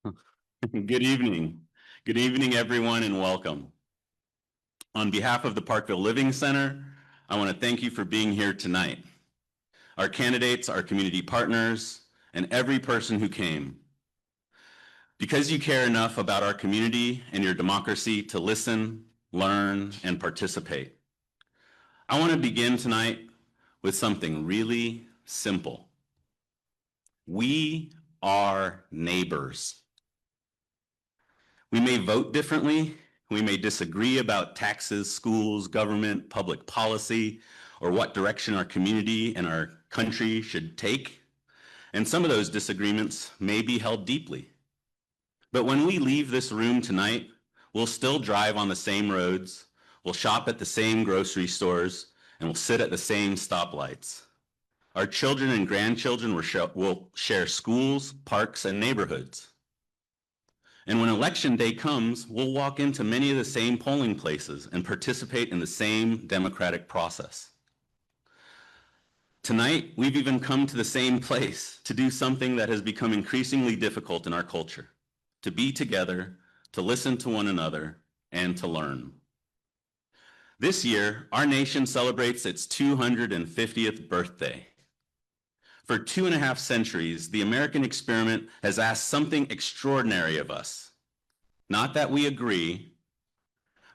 Good evening. Good evening, everyone, and welcome. On behalf of the Parkville Living Center, I want to thank you for being here tonight. Our candidates, our community partners, and every person who came. Because you care enough about our community and your democracy to listen, learn, and participate. I want to begin tonight with something really simple. We are neighbors. We may vote differently, we may disagree about taxes, schools, government, public policy, or what direction our community and our country should take. And some of those disagreements may be held deeply. But when we leave this room tonight, we'll still drive on the same roads, we'll shop at the same grocery stores, and we'll sit at the same stoplights. Our children and grandchildren will share schools, parks, and neighborhoods. And when election day comes, we'll walk into many of the same polling places and participate in the same democratic process. Tonight, we've even come to the same place to do something that has become increasingly difficult in our culture, to be together, to listen to one another, and to learn. This year, our nation celebrates its 250th birthday. For 2.5 centuries, the American experiment has asked something extraordinary of us. Not that we agree,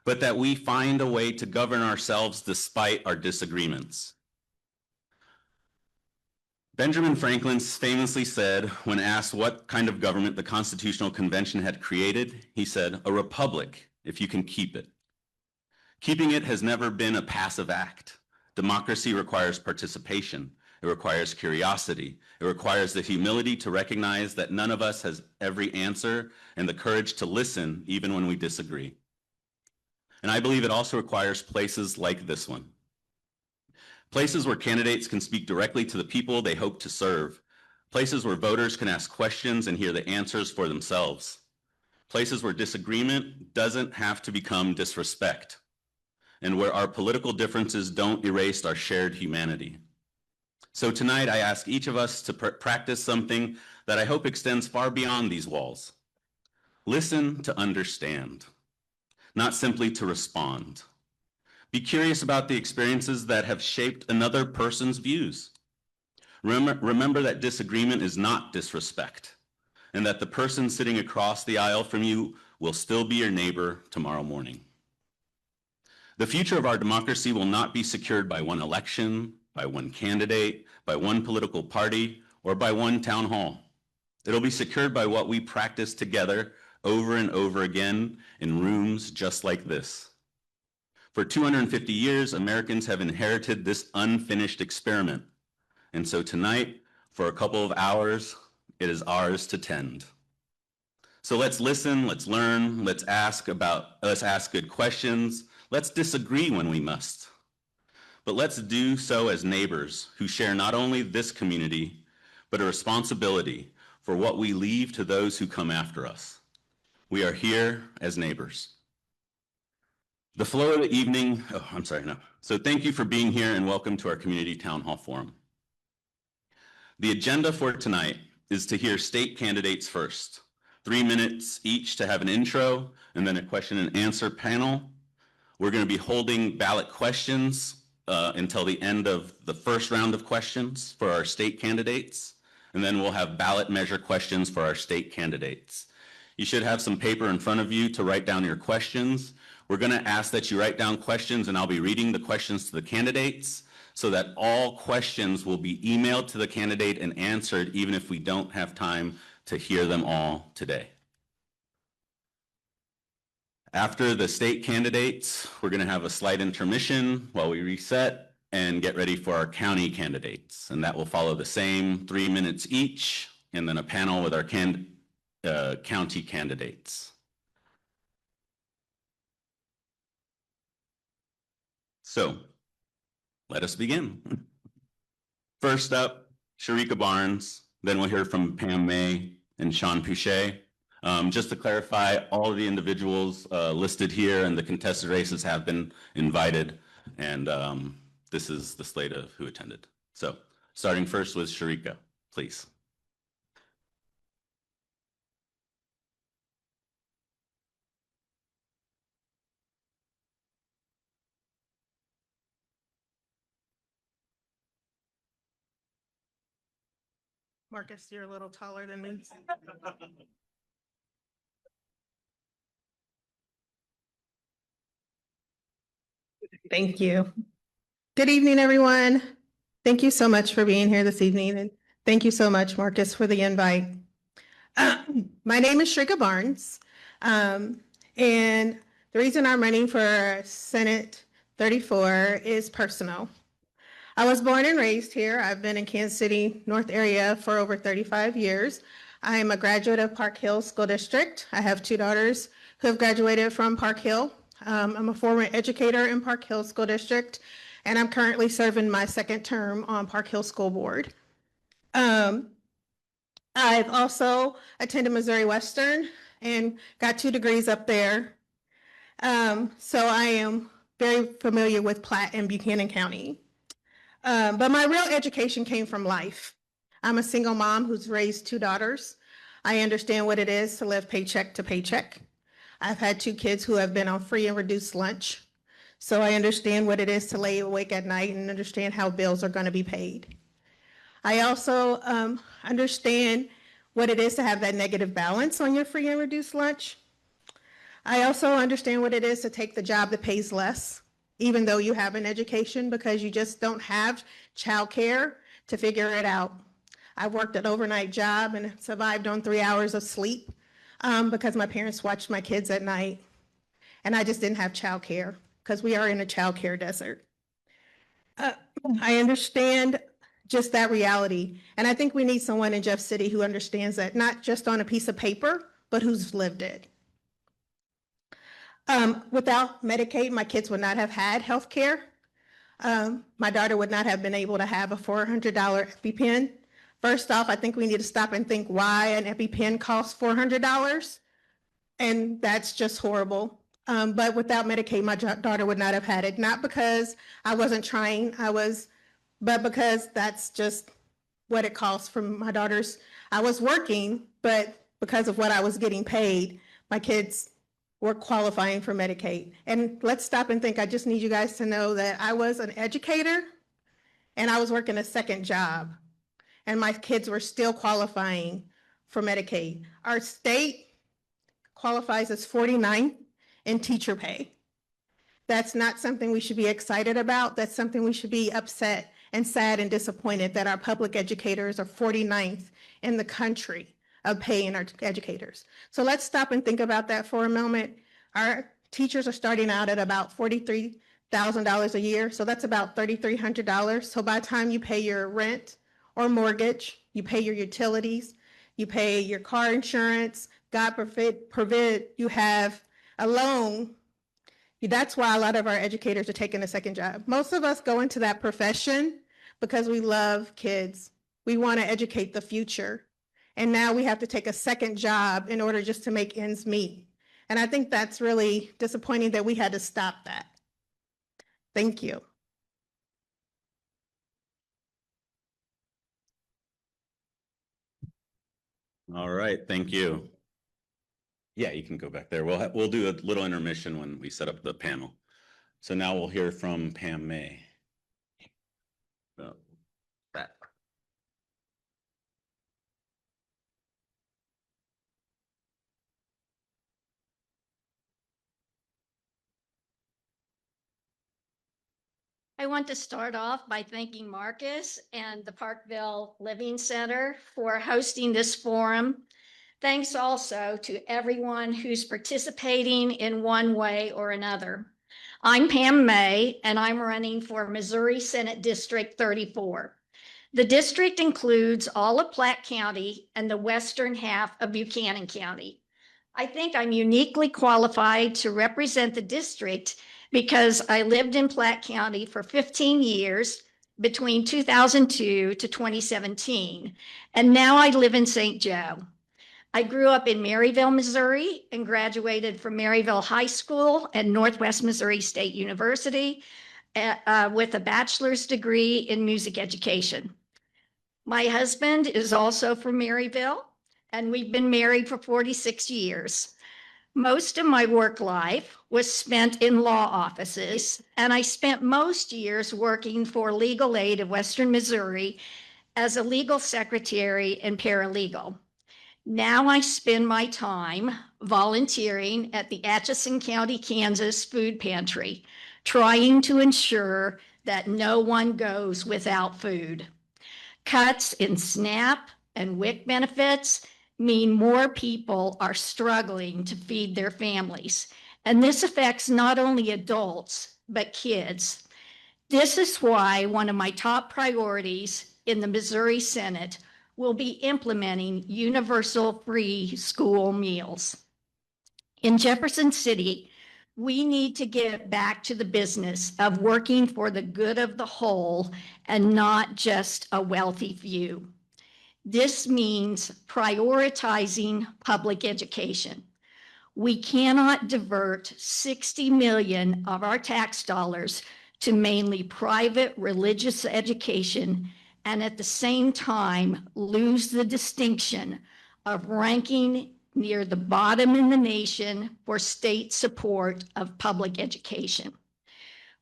but that we find a way to govern ourselves despite our disagreements. Benjamin Franklin famously said, when asked what kind of government the Constitutional Convention had created, he said, "A republic, if you can keep it." Keeping it has never been a passive act. Democracy requires participation. It requires curiosity. It requires the humility to recognize that none of us has every answer and the courage to listen even when we disagree. And I believe it also requires places like this one. Places where candidates can speak directly to the people they hope to serve. Places where voters can ask questions and hear the answers for themselves. Places where disagreement doesn't have to become disrespect, and where our political differences don't erase our shared humanity. So tonight, I ask each of us to practice something that I hope extends far beyond these walls. Listen to understand, not simply to respond. Be curious about the experiences that have shaped another person's views. Remember that disagreement is not disrespect, and that the person sitting across the aisle from you will still be your neighbor tomorrow morning. The future of our democracy will not be secured by one election, by one candidate, by one political party, or by one town hall. It'll be secured by what we practice together over and over again in rooms just like this. For 250 years, Americans have inherited this unfinished experiment. And so tonight, for a couple of hours, it is ours to tend. So let's listen, let's learn, let's ask good questions, let's disagree when we must. But let's do so as neighbors who share not only this community, but a responsibility for what we leave to those who come after us. We are here as neighbors. The flow of the evening, So thank you for being here and welcome to our Community Town Hall Forum. The agenda for tonight is to hear state candidates first. 3 minutes each to have an intro and then a question and answer panel. We're going to be holding ballot questions until the end of the first round of questions for our state candidates, and then we'll have ballot measure questions for our state candidates. You should have some paper in front of you to write down your questions. We're going to ask that you write down questions, and I'll be reading the questions to the candidates so that all questions will be emailed to the candidate and answered, even if we don't have time to hear them all today. After the state candidates, we're going to have a slight intermission while we reset and get ready for our county candidates. And that will follow the same 3 minutes each, and then a panel with our county candidates. So let us begin. First up, Shereka Barnes, then we'll hear from Pam May and Sean Pouche. Just to clarify, all of the individuals listed here and the contested races have been invited, and this is the slate of who attended. So starting first with Shereka, please. Marcus, you're a little taller than me. Thank you. Good evening, everyone. Thank you so much for being here this evening, and thank you so much, Marcus, for the invite. My name is Shereka Barnes, and the reason I'm running for Senate 34 is personal. I was born and raised here. I've been in Kansas City North area for over 35 years. I am a graduate of Parkville School District. I have two daughters who have graduated from Parkville. I'm a former educator in Parkville School District, and I'm currently serving my second term on Parkville School Board. I've also attended Missouri Western and got 2 degrees up there. So I am very familiar with Platte and Buchanan County. But my real education came from life. I'm a single mom who's raised 2 daughters. I understand what it is to live paycheck to paycheck. I've had 2 kids who have been on free and reduced lunch. So I understand what it is to lay awake at night and understand how bills are going to be paid. I also understand what it is to have that negative balance on your free and reduced lunch. I also understand what it is to take the job that pays less, even though you have an education, because you just don't have childcare to figure it out. I worked an overnight job and survived on 3 hours of sleep because my parents watched my kids at night, and I just didn't have childcare because we are in a childcare desert. I understand just that reality, and I think we need someone in Jeff City who understands that, not just on a piece of paper, but who's lived it. Without Medicaid, my kids would not have had health care. My daughter would not have been able to have a $400 EpiPen. First off, I think we need to stop and think why an EpiPen costs $400, and that's just horrible. But without Medicaid, my daughter would not have had it, not because I wasn't trying, but because that's just what it costs for my daughters. I was working, but because of what I was getting paid, my kids were qualifying for Medicaid. And let's stop and think, I just need you guys to know that I was an educator and I was working a second job, and my kids were still qualifying for Medicaid. Our state qualifies as 49th in teacher pay. That's not something we should be excited about. That's something we should be upset and sad and disappointed that our public educators are 49th in the country of paying our educators. So let's stop and think about that for a moment. Our teachers are starting out at about $43,000 a year. So that's about $3,300. So by the time you pay your rent or mortgage, you pay your utilities, you pay your car insurance, God forbid you have a loan. That's why a lot of our educators are taking a second job. Most of us go into that profession because we love kids. We want to educate the future. And now we have to take a second job in order just to make ends meet. And I think that's really disappointing that we had to stop that. Thank you. All right, thank you. Yeah, you can go back there. We'll do a little intermission when we set up the panel. So now we'll hear from Pam May. That. I want to start off by thanking Marcus and the Parkville Living Center for hosting this forum. Thanks also to everyone who's participating in one way or another. I'm Pam May, and I'm running for Missouri Senate District 34. The district includes all of Platte County and the western half of Buchanan County. I think I'm uniquely qualified to represent the district because I lived in Platte County for 15 years between 2002 to 2017, and now I live in St. Joe. I grew up in Maryville, Missouri, and graduated from Maryville High School and Northwest Missouri State University with a bachelor's degree in music education. My husband is also from Maryville, and we've been married for 46 years. Most of my work life was spent in law offices, and I spent most years working for Legal Aid of Western Missouri as a legal secretary and paralegal. Now I spend my time volunteering at the Atchison County, Kansas Food Pantry, trying to ensure that no one goes without food. Cuts in SNAP and WIC benefits mean more people are struggling to feed their families. And this affects not only adults, but kids. This is why one of my top priorities in the Missouri Senate will be implementing universal free school meals. In Jefferson City, we need to get back to the business of working for the good of the whole and not just a wealthy few. This means prioritizing public education. We cannot divert 60 million of our tax dollars to mainly private religious education and at the same time lose the distinction of ranking near the bottom in the nation for state support of public education.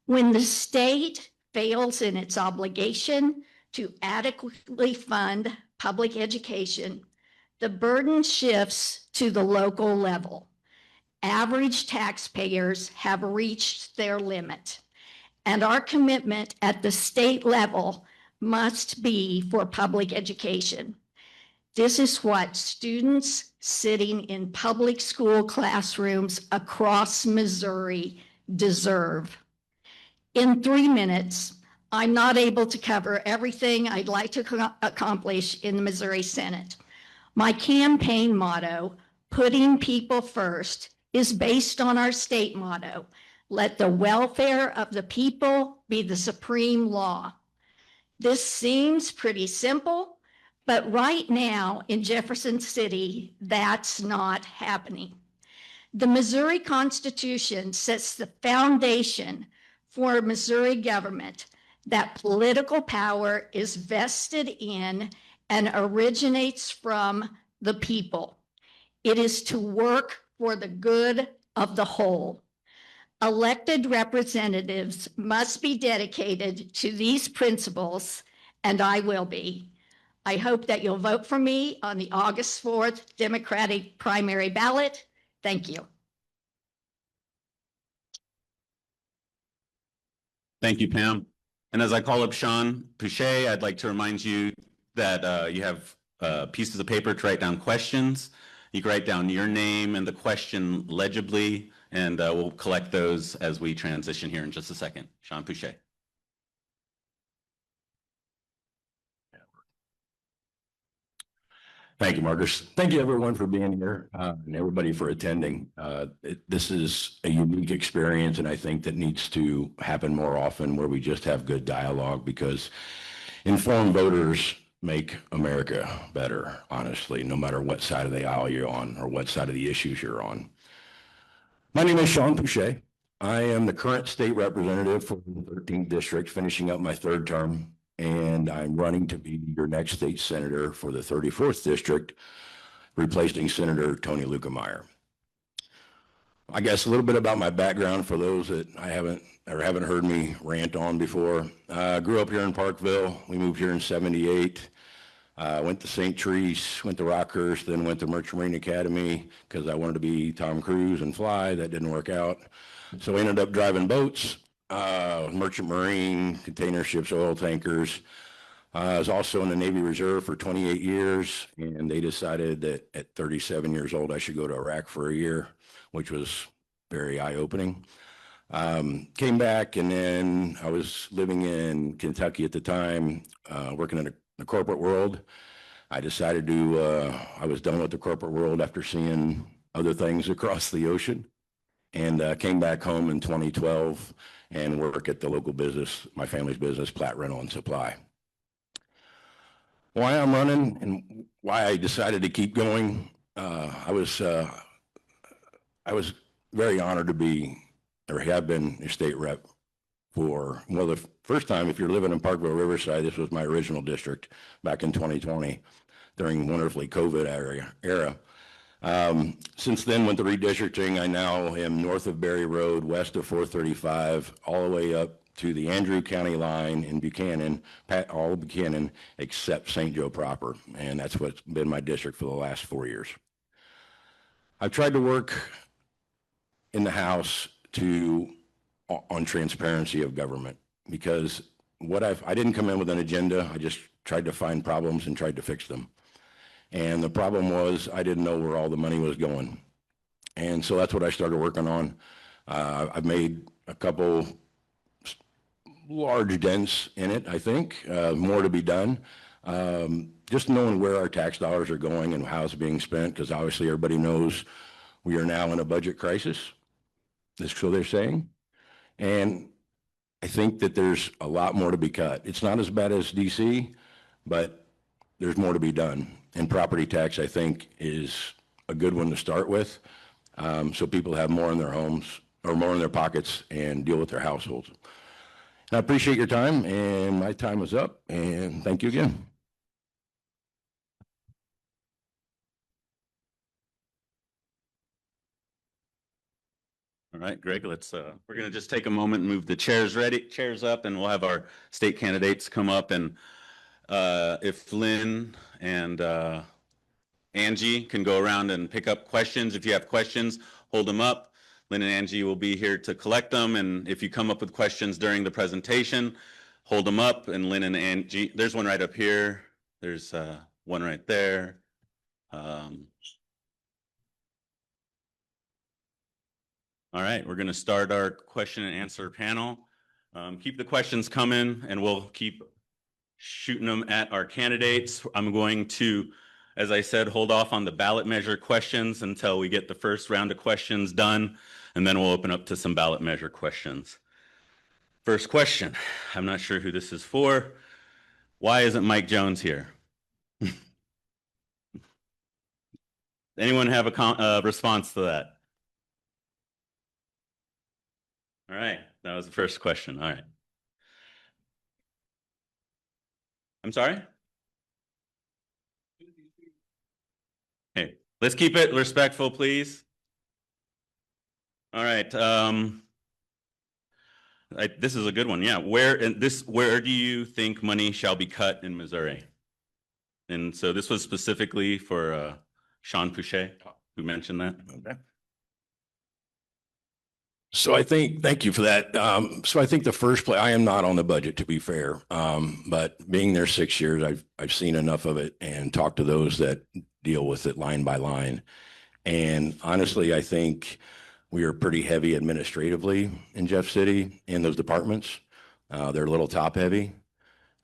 When the state fails in its obligation to adequately fund public education, the burden shifts to the local level. Average taxpayers have reached their limit, and our commitment at the state level must be for public education. This is what students sitting in public school classrooms across Missouri deserve. In 3 minutes, I'm not able to cover everything I'd like to accomplish in the Missouri Senate. My campaign motto, putting people first, is based on our state motto, let the welfare of the people be the supreme law. This seems pretty simple, but right now in Jefferson City, that's not happening. The Missouri Constitution sets the foundation for Missouri government that political power is vested in and originates from the people. It is to work for the good of the whole. Elected representatives must be dedicated to these principles, and I will be. I hope that you'll vote for me on the August 4th Democratic primary ballot. Thank you. Thank you, Pam. And as I call up Sean Pouche, I'd like to remind you that you have pieces of paper to write down questions. You can write down your name and the question legibly, and we'll collect those as we transition here in just a second. Sean Pouche. Thank you, Marcus. Thank you, everyone, for being here and everybody for attending. This is a unique experience, and I think that needs to happen more often where we just have good dialogue, because informed voters make America better, honestly, no matter what side of the aisle you're on or what side of the issues you're on. My name is Sean Pouche. I am the current state representative for the 13th district, finishing up my 3rd term. And I'm running to be your next state senator for the 34th district, replacing Senator Tony Lukemeyer. I guess a little bit about my background for those that haven't heard me rant on before. I grew up here in Parkville. We moved here in '78. Went to St. Therese, went to Rockhurst, then went to Merchant Marine Academy because I wanted to be Tom Cruise and fly. That didn't work out. So I ended up driving boats. Merchant Marine, container ships, oil tankers. I was also in the Navy Reserve for 28 years, and they decided that at 37 years old, I should go to Iraq for a year, which was very eye-opening. Came back, and then I was living in Kentucky at the time, working in the corporate world. I decided I was done with the corporate world after seeing other things across the ocean, and came back home in 2012 and work at the local business, my family's business, Platte Rental and Supply. Why I'm running and why I decided to keep going, I was very honored to be, or have been, a state rep for, well, the first time, if you're living in Parkville, Riverside, this was my original district back in 2020 during wonderfully COVID era. Since then, with the redistricting, I now am north of Berry Road, west of 435, all the way up to the Andrew County line in Buchanan, all of Buchanan except St. Joe proper. And that's what's been my district for the last 4 years. I've tried to work in the House on transparency of government, because I didn't come in with an agenda. I just tried to find problems and tried to fix them. And the problem was I didn't know where all the money was going. And so that's what I started working on. I've made a couple large dents in it, I think, more to be done. Just knowing where our tax dollars are going and how it's being spent, because obviously everybody knows we are now in a budget crisis. So they're saying. And I think that there's a lot more to be cut. It's not as bad as DC, but there's more to be done. And property tax, I think, is a good one to start with. So people have more in their homes or more in their pockets and deal with their households. I appreciate your time, and my time is up, and thank you again. All right, Greg, we're going to just take a moment and move the chairs up, and we'll have our state candidates come up. And if Lynn and Angie can go around and pick up questions. If you have questions, hold them up. Lynn and Angie will be here to collect them. And if you come up with questions during the presentation, hold them up. And Lynn and Angie, there's one right up here. There's one right there. All right, we're going to start our question and answer panel. Keep the questions coming, and we'll keep shooting them at our candidates. I'm going to, as I said, hold off on the ballot measure questions until we get the first round of questions done, and then we'll open up to some ballot measure questions. First question, I'm not sure who this is for. Why isn't Mike Jones here? Anyone have a response to that? All right, that was the first question. All right. I'm sorry? Hey, let's keep it respectful, please. All right. This is a good one. Yeah. Where do you think money shall be cut in Missouri? And so this was specifically for Sean Pouche, who mentioned that. Okay. So I think, thank you for that. So I think the first place, I am not on the budget, to be fair, but being there 6 years, I've seen enough of it and talked to those that deal with it line by line. And honestly, I think we are pretty heavy administratively in Jeff City in those departments. They're a little top heavy.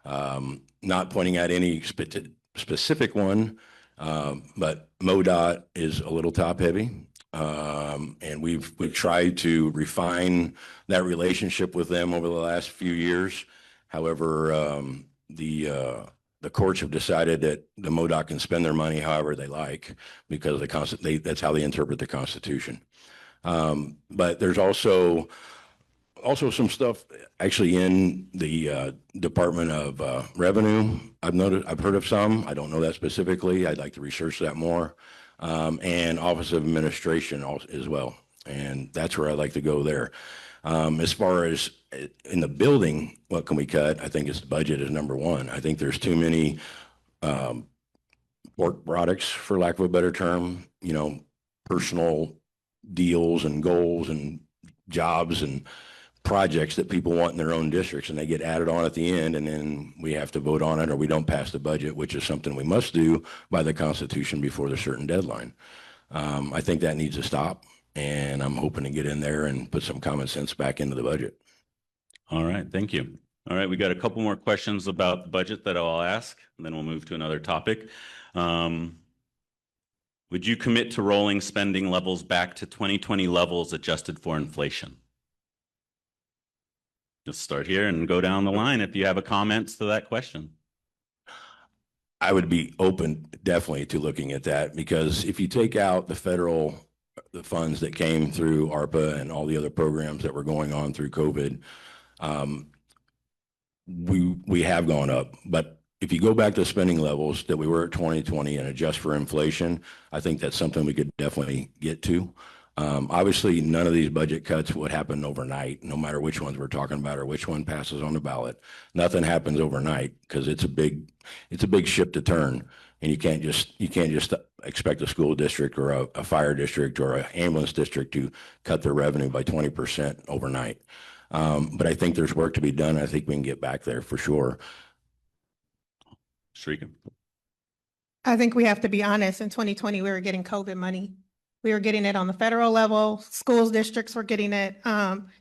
Not pointing at any specific one, but MoDOT is a little top heavy. And we've tried to refine that relationship with them over the last few years. However, the courts have decided that the MoDOT can spend their money however they like because that's how they interpret the Constitution. But there's also some stuff actually in the Department of Revenue. I've heard of some. I don't know that specifically. I'd like to research that more. And Office of Administration as well. And that's where I'd like to go there. As far as in the building, what can we cut? I think it's budget is number one. I think there's too many work products, for lack of a better term, personal deals and goals and jobs and projects that people want in their own districts, and they get added on at the end, and then we have to vote on it or we don't pass the budget, which is something we must do by the Constitution before the certain deadline. I think that needs to stop, and I'm hoping to get in there and put some common sense back into the budget. All right, thank you. All right, we got a couple more questions about the budget that I'll ask, and then we'll move to another topic. Would you commit to rolling spending levels back to 2020 levels adjusted for inflation? Just start here and go down the line if you have a comments to that question. I would be open definitely to looking at that, because if you take out the funds that came through ARPA and all the other programs that were going on through COVID, we have gone up. But if you go back to spending levels that we were at 2020 and adjust for inflation, I think that's something we could definitely get to. Obviously, none of these budget cuts would happen overnight, no matter which ones we're talking about or which one passes on the ballot. Nothing happens overnight because it's a big ship to turn. And you can't just expect a school district or a fire district or an ambulance district to cut their revenue by 20% overnight. But I think there's work to be done. I think we can get back there for sure. Shereka? I think we have to be honest. In 2020, we were getting COVID money. We were getting it on the federal level. Schools districts were getting it.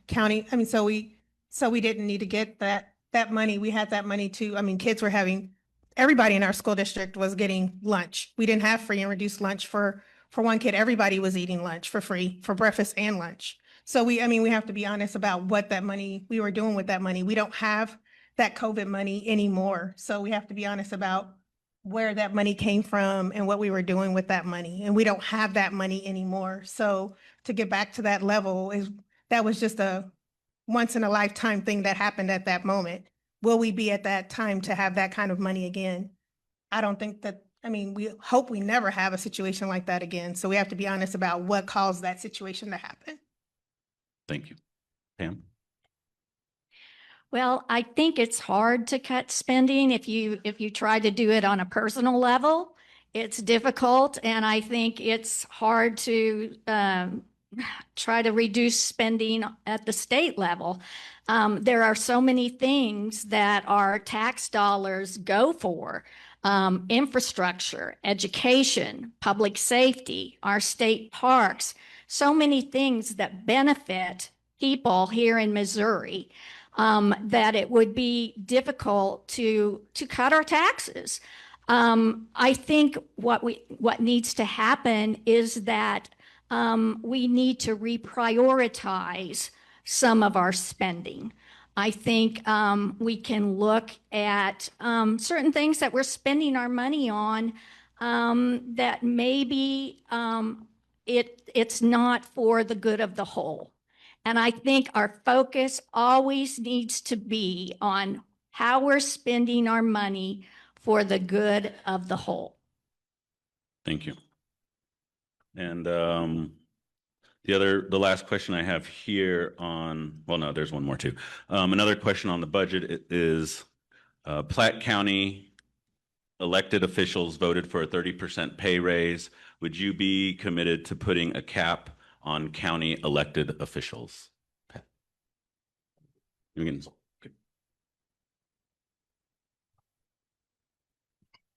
County. I mean, so we didn't need to get that money. We had that money too. I mean, kids were having. Everybody in our school district was getting lunch. We didn't have free and reduced lunch for one kid. Everybody was eating lunch for free for breakfast and lunch. So we have to be honest about what that money we were doing with that money. We don't have that COVID money anymore. So we have to be honest about where that money came from and what we were doing with that money. And we don't have that money anymore. So to get back to that level that was just a once in a lifetime thing that happened at that moment. Will we be at that time to have that kind of money again? I don't think that, we hope we never have a situation like that again. So we have to be honest about what caused that situation to happen. Thank you. Pam? Well, I think it's hard to cut spending if you try to do it on a personal level. It's difficult, and I think it's hard to try to reduce spending at the state level. There are so many things that our tax dollars go for. Infrastructure, education, public safety, our state parks, so many things that benefit people here in Missouri, that it would be difficult to cut our taxes. I think what needs to happen is that we need to reprioritize some of our spending. I think we can look at certain things that we're spending our money on that maybe it's not for the good of the whole. And I think our focus always needs to be on how we're spending our money for the good of the whole. Thank you. And the last question I have here no, there's one more too. Another question on the budget is Platte County elected officials voted for a 30% pay raise. Would you be committed to putting a cap on county elected officials?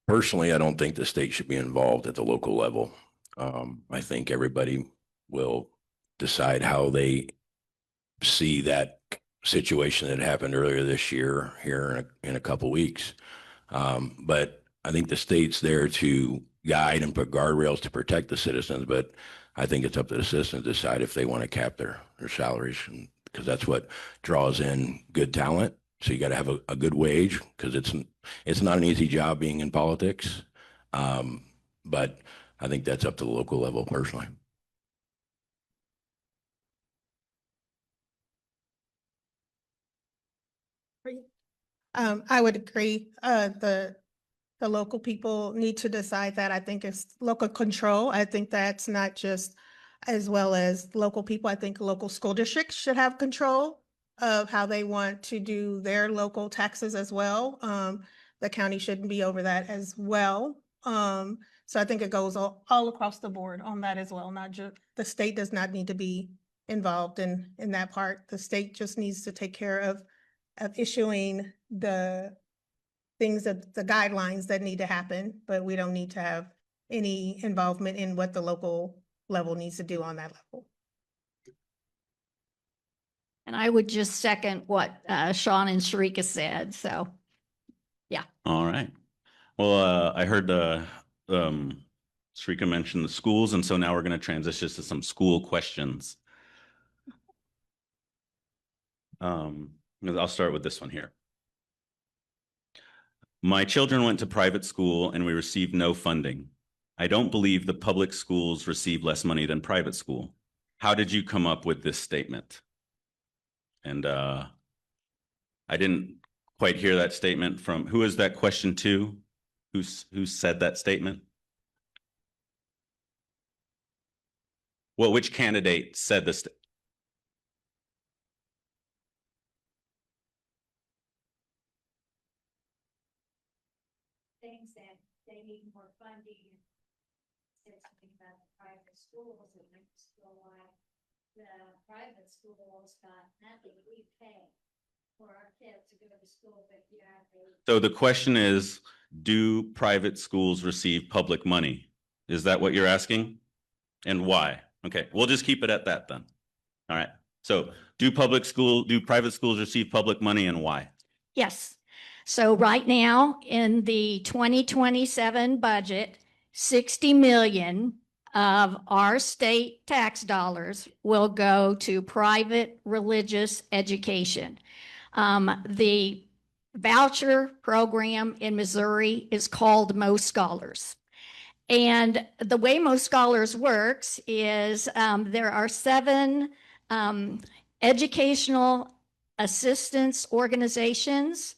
Personally, I don't think the state should be involved at the local level. I think everybody will decide how they see that situation that happened earlier this year here in a couple weeks. But I think the state's there to guide and put guardrails to protect the citizens. But I think it's up to the citizens to decide if they want to cap their salaries, because that's what draws in good talent. So you got to have a good wage, because it's not an easy job being in politics. But I think that's up to the local level personally. I would agree. The local people need to decide that. I think it's local control. I think that's not just as well as local people. I think local school districts should have control of how they want to do their local taxes as well. The county shouldn't be over that as well. So I think it goes all across the board on that as well. Not just the state does not need to be involved in that part. The state just needs to take care of issuing the things that the guidelines that need to happen, but we don't need to have any involvement in what the local level needs to do on that level. And I would just second what Sean and Shereka said. So, yeah. All right. Well, I heard Shereka mention the schools, and so now we're going to transition to some school questions. I'll start with this one here. My children went to private school and we received no funding. I don't believe the public schools receive less money than private school. How did you come up with this statement? And I didn't quite hear that statement from, who is that question to? Who said that statement? Well, which candidate said this? Things that they need more funding. Said something about the private schools, and I just feel like the private schools got nothing. We pay for our kids to go to school, but yeah, So the question is, do private schools receive public money? Is that what you're asking? And why? Okay, we'll just keep it at that then. All right. So do private schools receive public money and why? Yes. So right now in the 2027 budget, 60 million of our state tax dollars will go to private religious education. The voucher program in Missouri is called Mo Scholars. And the way Mo Scholars works is there are 7 educational assistance organizations.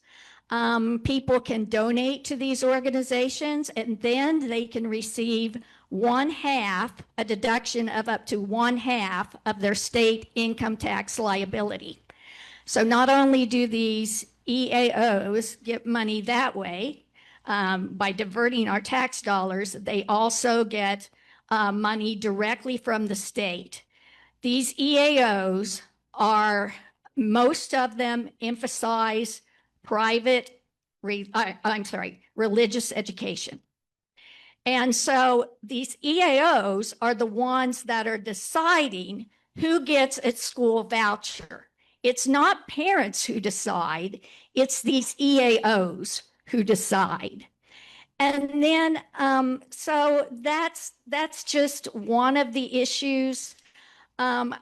People can donate to these organizations, and then they can receive 1/2, a deduction of up to 1/2 of their state income tax liability. So not only do these EAOs get money that way, by diverting our tax dollars, they also get money directly from the state. These EAOs are, most of them emphasize religious education. And so these EAOs are the ones that are deciding who gets a school voucher. It's not parents who decide, it's these EAOs who decide. And then, so that's just one of the issues. When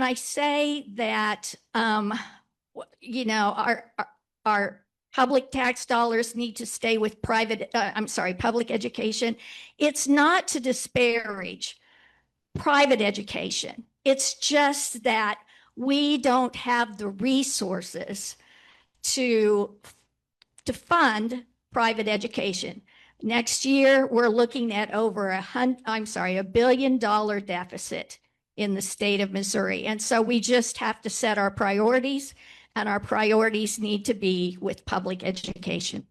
I say that, our public tax dollars need to stay with public education, it's not to disparage private education. It's just that we don't have the resources to fund private education. Next year, we're looking at over $1 billion deficit in the state of Missouri. And so we just have to set our priorities, and our priorities need to be with public education.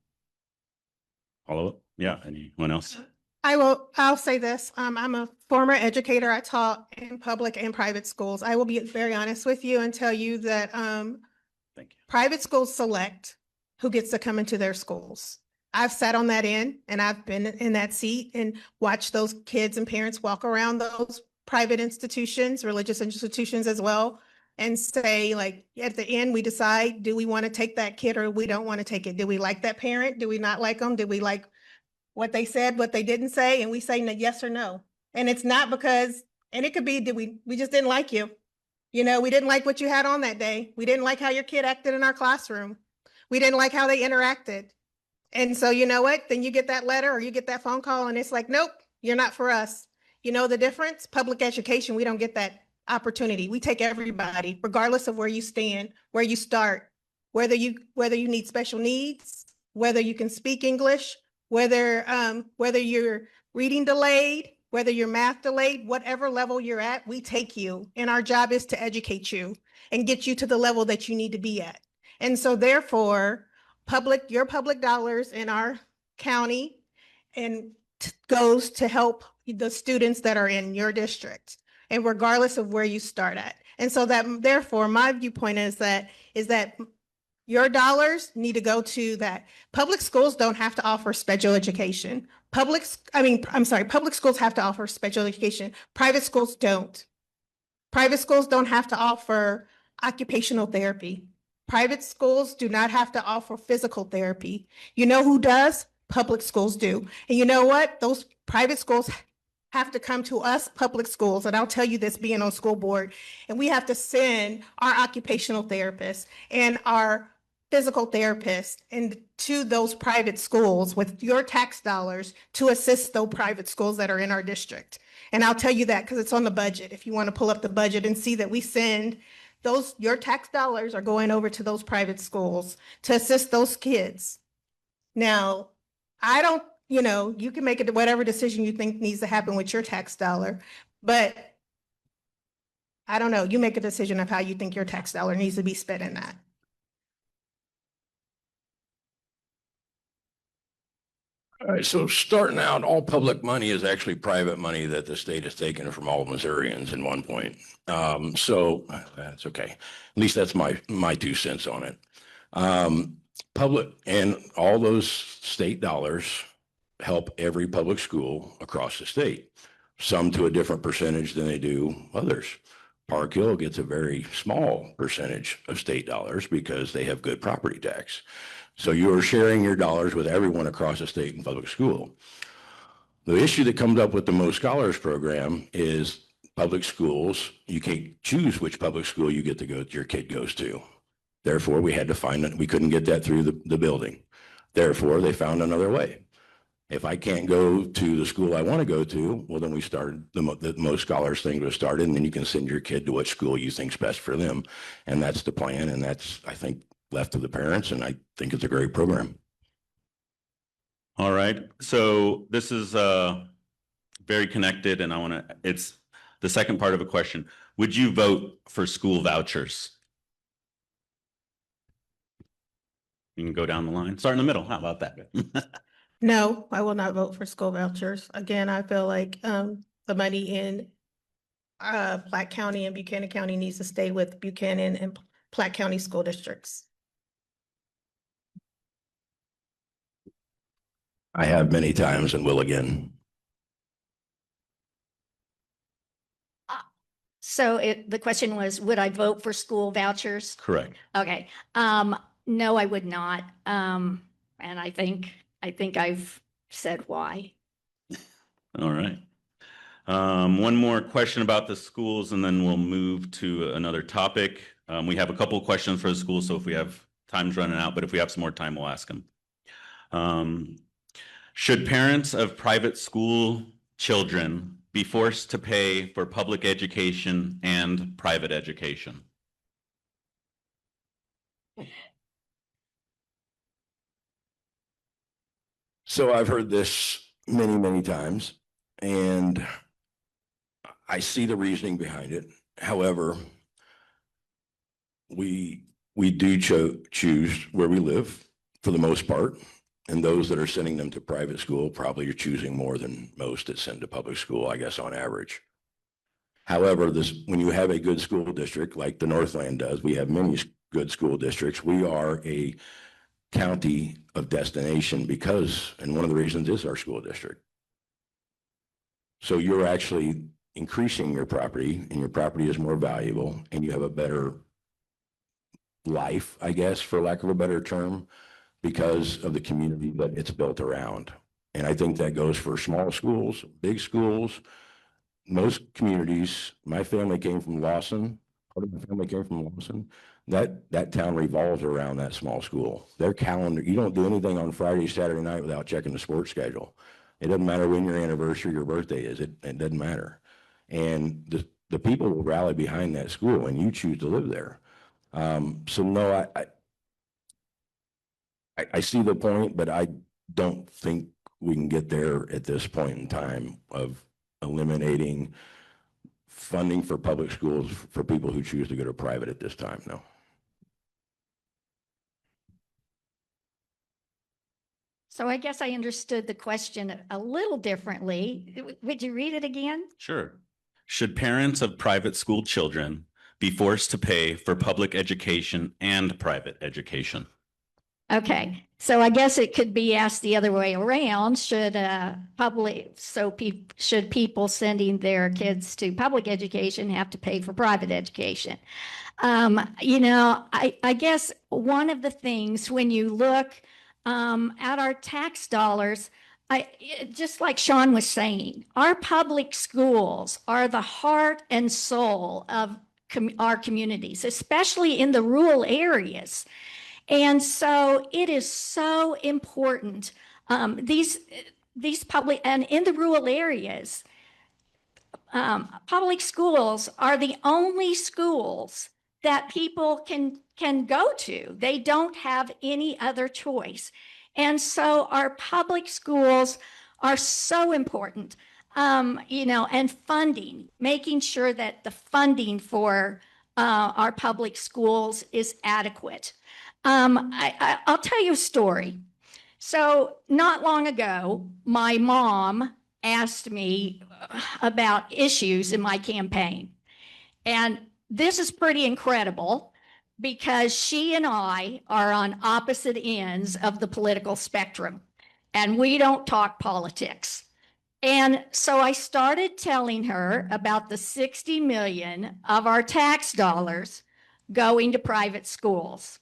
Follow up? Yeah. Anyone else? I'll say this. I'm a former educator. I taught in public and private schools. I will be very honest with you and tell you that Thank you. private schools select who gets to come into their schools. I've sat on that end, and I've been in that seat and watched those kids and parents walk around those private institutions, religious institutions as well, and say, like, at the end, we decide, do we want to take that kid or we don't want to take it? Do we like that parent? Do we not like them? Do we like what they said, what they didn't say? And we say yes or no. And it's not because, and it could be, we just didn't like you. We didn't like what you had on that day. We didn't like how your kid acted in our classroom. We didn't like how they interacted. And so you know what? Then you get that letter or you get that phone call and it's like, nope, you're not for us. You know the difference? Public education, we don't get that opportunity. We take everybody, regardless of where you stand, where you start, whether you need special needs, whether you can speak English, whether you're reading delayed, whether you're math delayed, whatever level you're at, we take you. And our job is to educate you and get you to the level that you need to be at. And so therefore, your public dollars in our county and goes to help the students that are in your district, and regardless of where you start at. And so that, therefore, my viewpoint is that your dollars need to go to that. Public schools don't have to offer special education. Public schools have to offer special education. Private schools don't. Private schools don't have to offer occupational therapy. Private schools do not have to offer physical therapy. You know who does? Public schools do. And you know what? Those private schools have to come to us, public schools, and I'll tell you this being on school board, and we have to send our occupational therapists and our physical therapists to those private schools with your tax dollars to assist those private schools that are in our district. And I'll tell you that because it's on the budget. If you want to pull up the budget and see that we send your tax dollars are going over to those private schools to assist those kids. Now, I don't, you can make it whatever decision you think needs to happen with your tax dollar, but I don't know. You make a decision of how you think your tax dollar needs to be spent in that. All right, so starting out, all public money is actually private money that the state has taken from all Missourians in one point. So that's okay. At least that's my 2 cents on it. Public and all those state dollars help every public school across the state, some to a different percentage than they do others. Parkville gets a very small percentage of state dollars because they have good property tax. So you are sharing your dollars with everyone across the state in public school. The issue that comes up with the Most Scholars program is public schools. You can't choose which public school you get to go, your kid goes to. Therefore, we had to find that we couldn't get that through the building. Therefore, they found another way. If I can't go to the school I want to go to, well, then we started the Most Scholars thing was started, and then you can send your kid to what school you think's best for them. And that's the plan. And that's, I think, left to the parents. And I think it's a great program. All right. So this is very connected, and it's the second part of a question. Would you vote for school vouchers? You can go down the line. Start in the middle. How about that? No, I will not vote for school vouchers. Again, I feel like the money in Platte County and Buchanan County needs to stay with Buchanan and Platte County school districts. I have many times and will again. So the question was, would I vote for school vouchers? Correct. Okay. No, I would not. And I think I've said why. All right. One more question about the schools, and then we'll move to another topic. We have a couple of questions for the schools, so if we have time's running out, but if we have some more time, we'll ask them. Should parents of private school children be forced to pay for public education and private education? So I've heard this many, many times, and I see the reasoning behind it. However, we do choose where we live for the most part, and those that are sending them to private school probably are choosing more than most that send to public school, I guess, on average. However, when you have a good school district like the Northland does, we have many good school districts. We are a county of destination because, and one of the reasons is our school district. So you're actually increasing your property, and your property is more valuable, and you have a better life, I guess, for lack of a better term, because of the community that it's built around. And I think that goes for small schools, big schools, most communities. My family came from Lawson. Part of my family came from Lawson. That town revolves around that small school. Their calendar, you don't do anything on Friday, Saturday night without checking the sports schedule. It doesn't matter when your anniversary, your birthday is. It doesn't matter. And the people will rally behind that school, and you choose to live there. So no, I see the point, but I don't think we can get there at this point in time of eliminating funding for public schools for people who choose to go to private at this time. No. So I guess I understood the question a little differently. Would you read it again? Sure. Should parents of private school children be forced to pay for public education and private education? Okay, so I guess it could be asked the other way around. Should people sending their kids to public education have to pay for private education? I guess one of the things when you look at our tax dollars, just like Sean was saying, our public schools are the heart and soul of our communities, especially in the rural areas. And so it is so important. These public, and in the rural areas, public schools are the only schools that people can go to. They don't have any other choice. And so our public schools are so important. and funding, making sure that the funding for our public schools is adequate. I'll tell you a story. So not long ago, my mom asked me about issues in my campaign. And this is pretty incredible because she and I are on opposite ends of the political spectrum, and we don't talk politics. And so I started telling her about the 60 million of our tax dollars going to private schools.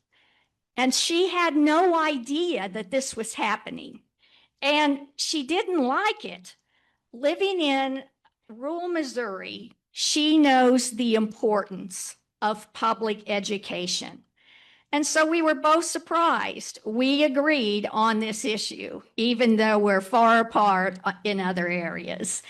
And she had no idea that this was happening. And she didn't like it. Living in rural Missouri, she knows the importance of public education. And so we were both surprised. We agreed on this issue, even though we're far apart in other areas.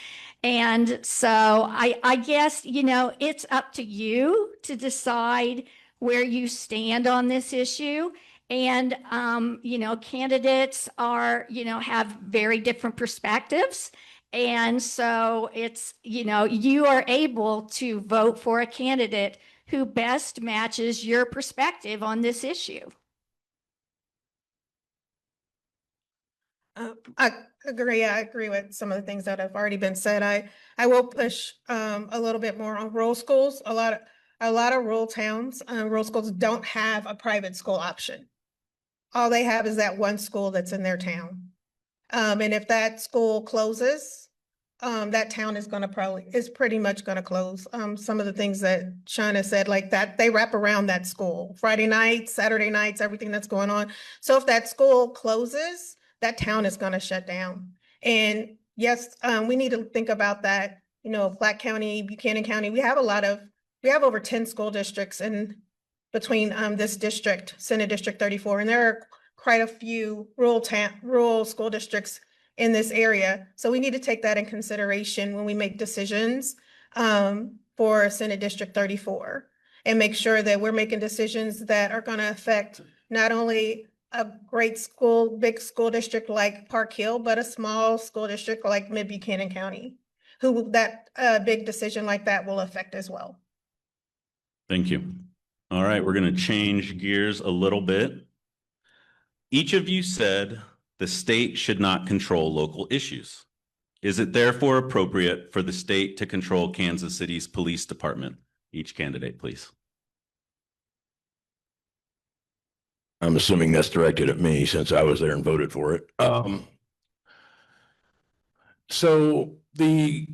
And so I guess, it's up to you to decide where you stand on this issue. And, candidates are, have very different perspectives. And so it's, you are able to vote for a candidate who best matches your perspective on this issue. I agree. I agree with some of the things that have already been said. I will push a little bit more on rural schools. A lot of rural towns, rural schools don't have a private school option. All they have is that one school that's in their town. And if that school closes, that town is pretty much gonna close. Some of the things that Shauna said, like that, they wrap around that school, Friday nights, Saturday nights, everything that's going on. So if that school closes, that town is gonna shut down. And yes, we need to think about that, Platte County, Buchanan County, we have over 10 school districts in between this district, Senate District 34, and there are quite a few rural school districts in this area. So we need to take that in consideration when we make decisions for Senate District 34 and make sure that we're making decisions that are going to affect not only a big school district like Parkville, but a small school district like Mid-Buchanan County, who that big decision like that will affect as well. Thank you. All right, we're going to change gears a little bit. Each of you said the state should not control local issues. Is it therefore appropriate for the state to control Kansas City's police department? Each candidate, please. I'm assuming that's directed at me since I was there and voted for it. So the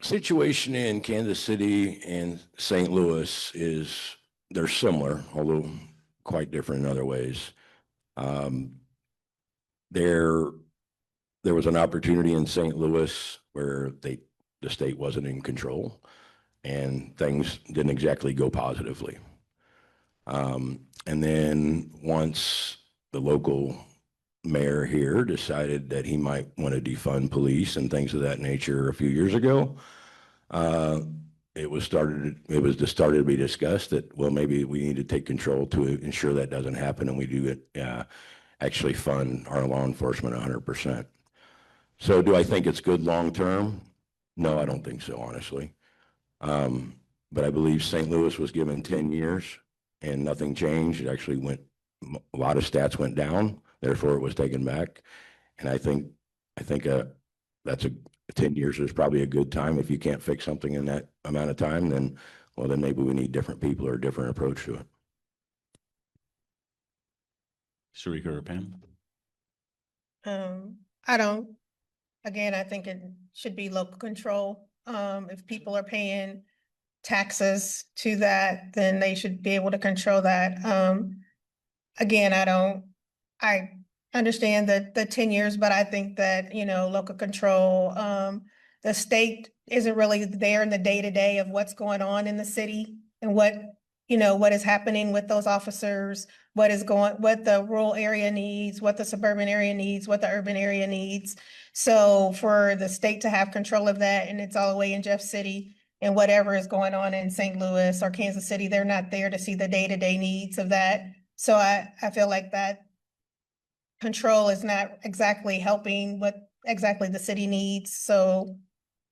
situation in Kansas City and St. Louis they're similar, although quite different in other ways. There was an opportunity in St. Louis where the state wasn't in control and things didn't exactly go positively. And then once the local mayor here decided that he might want to defund police and things of that nature a few years ago, it was started to be discussed that, well, maybe we need to take control to ensure that doesn't happen, and we do actually fund our law enforcement 100%. So do I think it's good long term? No, I don't think so, honestly. But I believe St. Louis was given 10 years and nothing changed. It actually a lot of stats went down, therefore it was taken back. And I think that's 10 years is probably a good time. If you can't fix something in that amount of time, then maybe we need different people or a different approach to it. Shereka or Pam? I think it should be local control. If people are paying taxes to that, then they should be able to control that. I understand the 10 years, but I think that, local control, the state isn't really there in the day-to-day of what's going on in the city and what is happening with those officers, what the rural area needs, what the suburban area needs, what the urban area needs. So for the state to have control of that, and it's all the way in Jeff City, and whatever is going on in St. Louis or Kansas City, they're not there to see the day-to-day needs of that. So I feel like that control is not exactly helping what exactly the city needs. So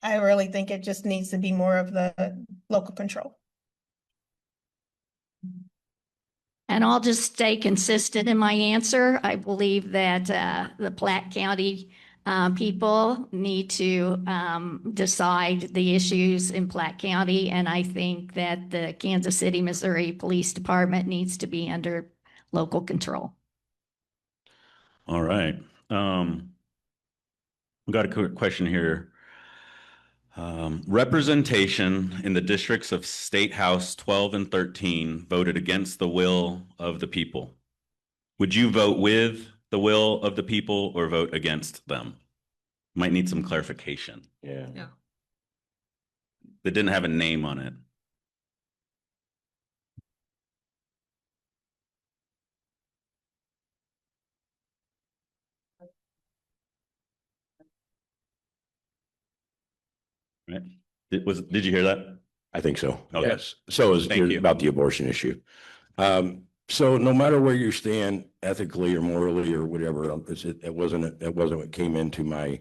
I really think it just needs to be more of the local control. And I'll just stay consistent in my answer. I believe that the Platte County people need to decide the issues in Platte County. And I think that the Kansas City, Missouri Police Department needs to be under local control. All right. We got a quick question here. Representation in the districts of State House 12 and 13 voted against the will of the people. Would you vote with the will of the people or vote against them? Might need some clarification. Yeah. They didn't have a name on it. Right? Did you hear that? I think so. Okay. Yes. So is Thank you. about the abortion issue. So no matter where you stand ethically or morally or whatever, it wasn't what came into my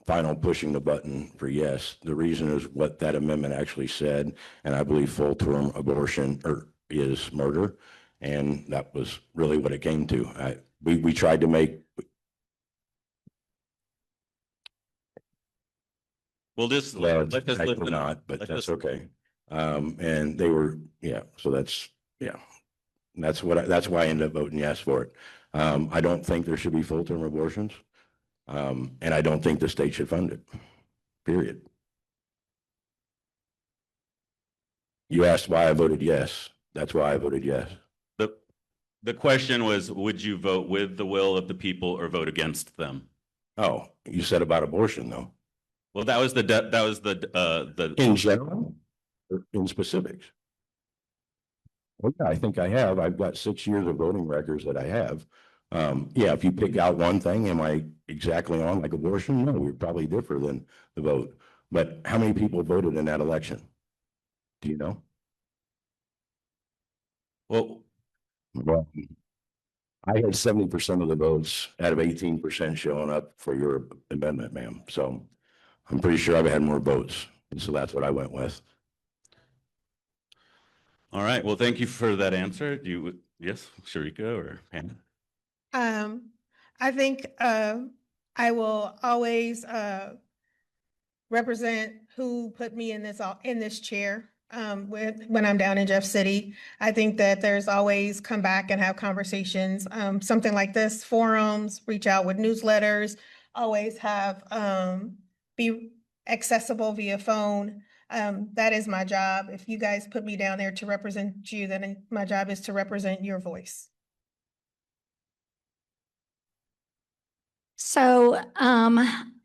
final pushing the button for yes. The reason is what that amendment actually said. And I believe full-term abortion is murder. And that was really what it came to. We tried to make. We'll just Well, let us listen. not, but Let that's us- okay. And they were, so that's why I ended up voting yes for it. I don't think there should be full-term abortions. And I don't think the state should fund it, period. You asked why I voted yes. That's why I voted yes. The question was, would you vote with the will of the people or vote against them? Oh, you said about abortion though. Well, that was the In general, or in specifics? Well, yeah, I think I have. I've got 6 years of voting records that I have. If you pick out one thing, am I exactly on like abortion? No, we're probably differ than the vote. But how many people voted in that election? Do you know? well, Well, I had 70% of the votes out of 18% showing up for your amendment, ma'am. So I'm pretty sure I've had more votes. And so that's what I went with. all right. Well, thank you for that answer. Yes, Shereka or Pam? I think I will always represent who put me in this chair when I'm down in Jeff City. I think that there's always come back and have conversations, something like this, forums, reach out with newsletters, always have be accessible via phone. That is my job. If you guys put me down there to represent you, then my job is to represent your voice. So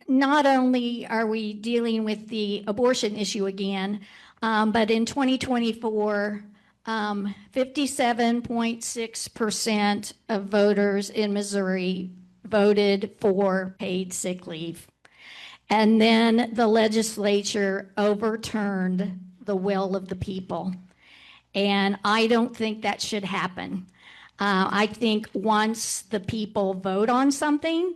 not only are we dealing with the abortion issue again, but in 2024, 57.6% of voters in Missouri voted for paid sick leave. And then the legislature overturned the will of the people. And I don't think that should happen. I think once the people vote on something,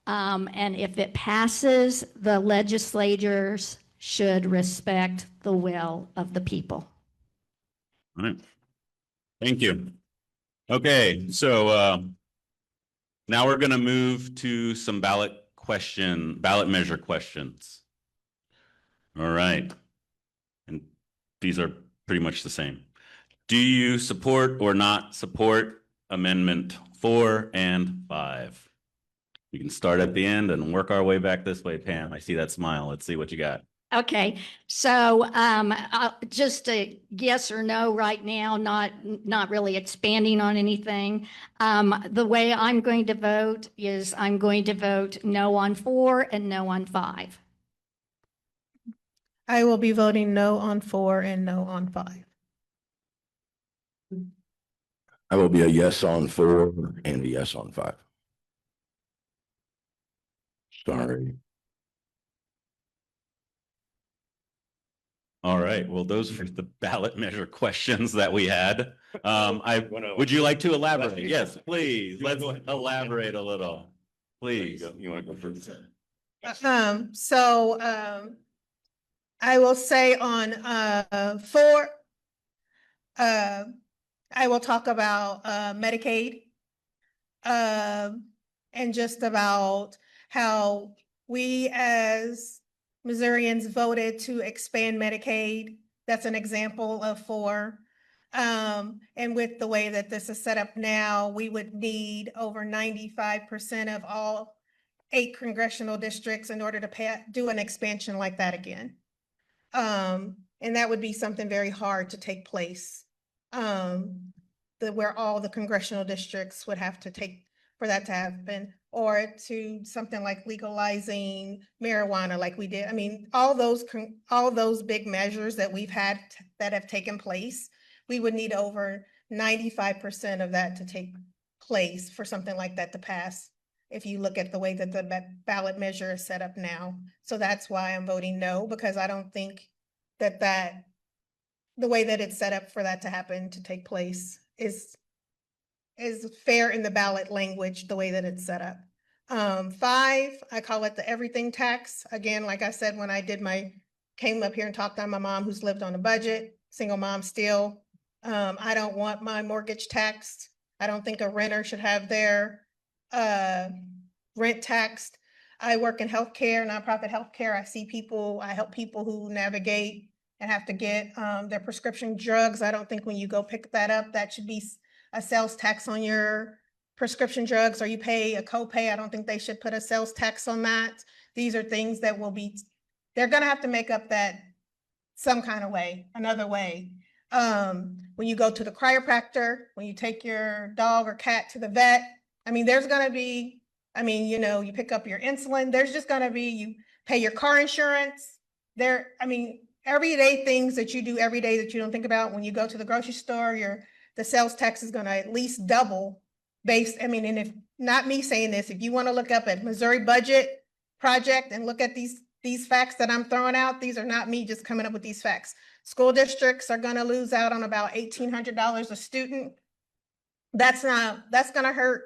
and if it passes, the legislators should respect the will of the people. All right. Thank you. Okay, so now we're going to move to some ballot measure questions. All right. And these are pretty much the same. Do you support or not support Amendment 4 and 5? We can start at the end and work our way back this way, Pam. I see that smile. Let's see what you got. Okay, so just a yes or no right now, not really expanding on anything. The way I'm going to vote is I'm going to vote no on 4 and no on 5. I will be voting no on 4 and no on 5. I will be a yes on 4 and a yes on 5. Sorry. All right. Well, those are the ballot measure questions that we had. Would you like to elaborate? Yes, please. Let's elaborate a little. Please. You want to go first? I will say on four, I will talk about Medicaid. And just about how we as Missourians voted to expand Medicaid. That's an example of four. And with the way that this is set up now, we would need over 95% of all 8 congressional districts in order to do an expansion like that again. And that would be something very hard to take place. Where all the congressional districts would have to take for that to happen, or to something like legalizing marijuana like we did. I mean, all those big measures that we've had that have taken place, we would need over 95% of that to take place for something like that to pass, if you look at the way that the ballot measure is set up now. So that's why I'm voting no, because I don't think that the way that it's set up for that to happen, to take place, is fair in the ballot language, the way that it's set up. 5, I call it the everything tax. Again, like I said, when I came up here and talked to my mom who's lived on a budget, single mom still. I don't want my mortgage taxed. I don't think a renter should have their rent taxed. I work in healthcare, nonprofit healthcare. I help people who navigate and have to get their prescription drugs. I don't think when you go pick that up, that should be a sales tax on your prescription drugs, or you pay a copay. I don't think they should put a sales tax on that. These are things that they're gonna have to make up that some kind of way, another way. When you go to the chiropractor, when you take your dog or cat to the vet, I mean, there's gonna be, you pick up your insulin, there's just gonna be, you pay your car insurance. Everyday things that you do every day that you don't think about. When you go to the grocery store, the sales tax is gonna at least double and if, not me saying this, if you wanna look up at Missouri Budget Project and look at these facts that I'm throwing out, these are not me just coming up with these facts. School districts are gonna lose out on about $1,800 a student. That's gonna hurt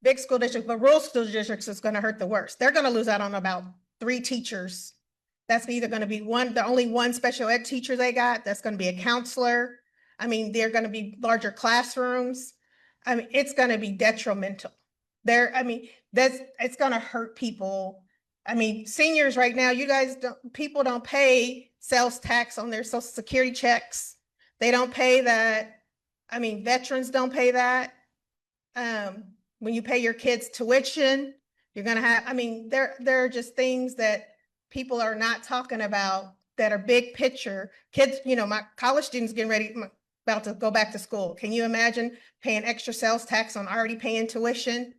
big school districts, but rural school districts is gonna hurt the worst. They're gonna lose out on about 3 teachers. That's either gonna be the only one special ed teacher they got. That's gonna be a counselor. They're gonna be larger classrooms. It's gonna be detrimental. It's gonna hurt people. Seniors right now, people don't pay sales tax on their Social Security checks. They don't pay that. Veterans don't pay that. When you pay your kids tuition, you're gonna have, there are just things that people are not talking about that are big picture. Kids, my college students about to go back to school. Can you imagine paying extra sales tax on already paying tuition?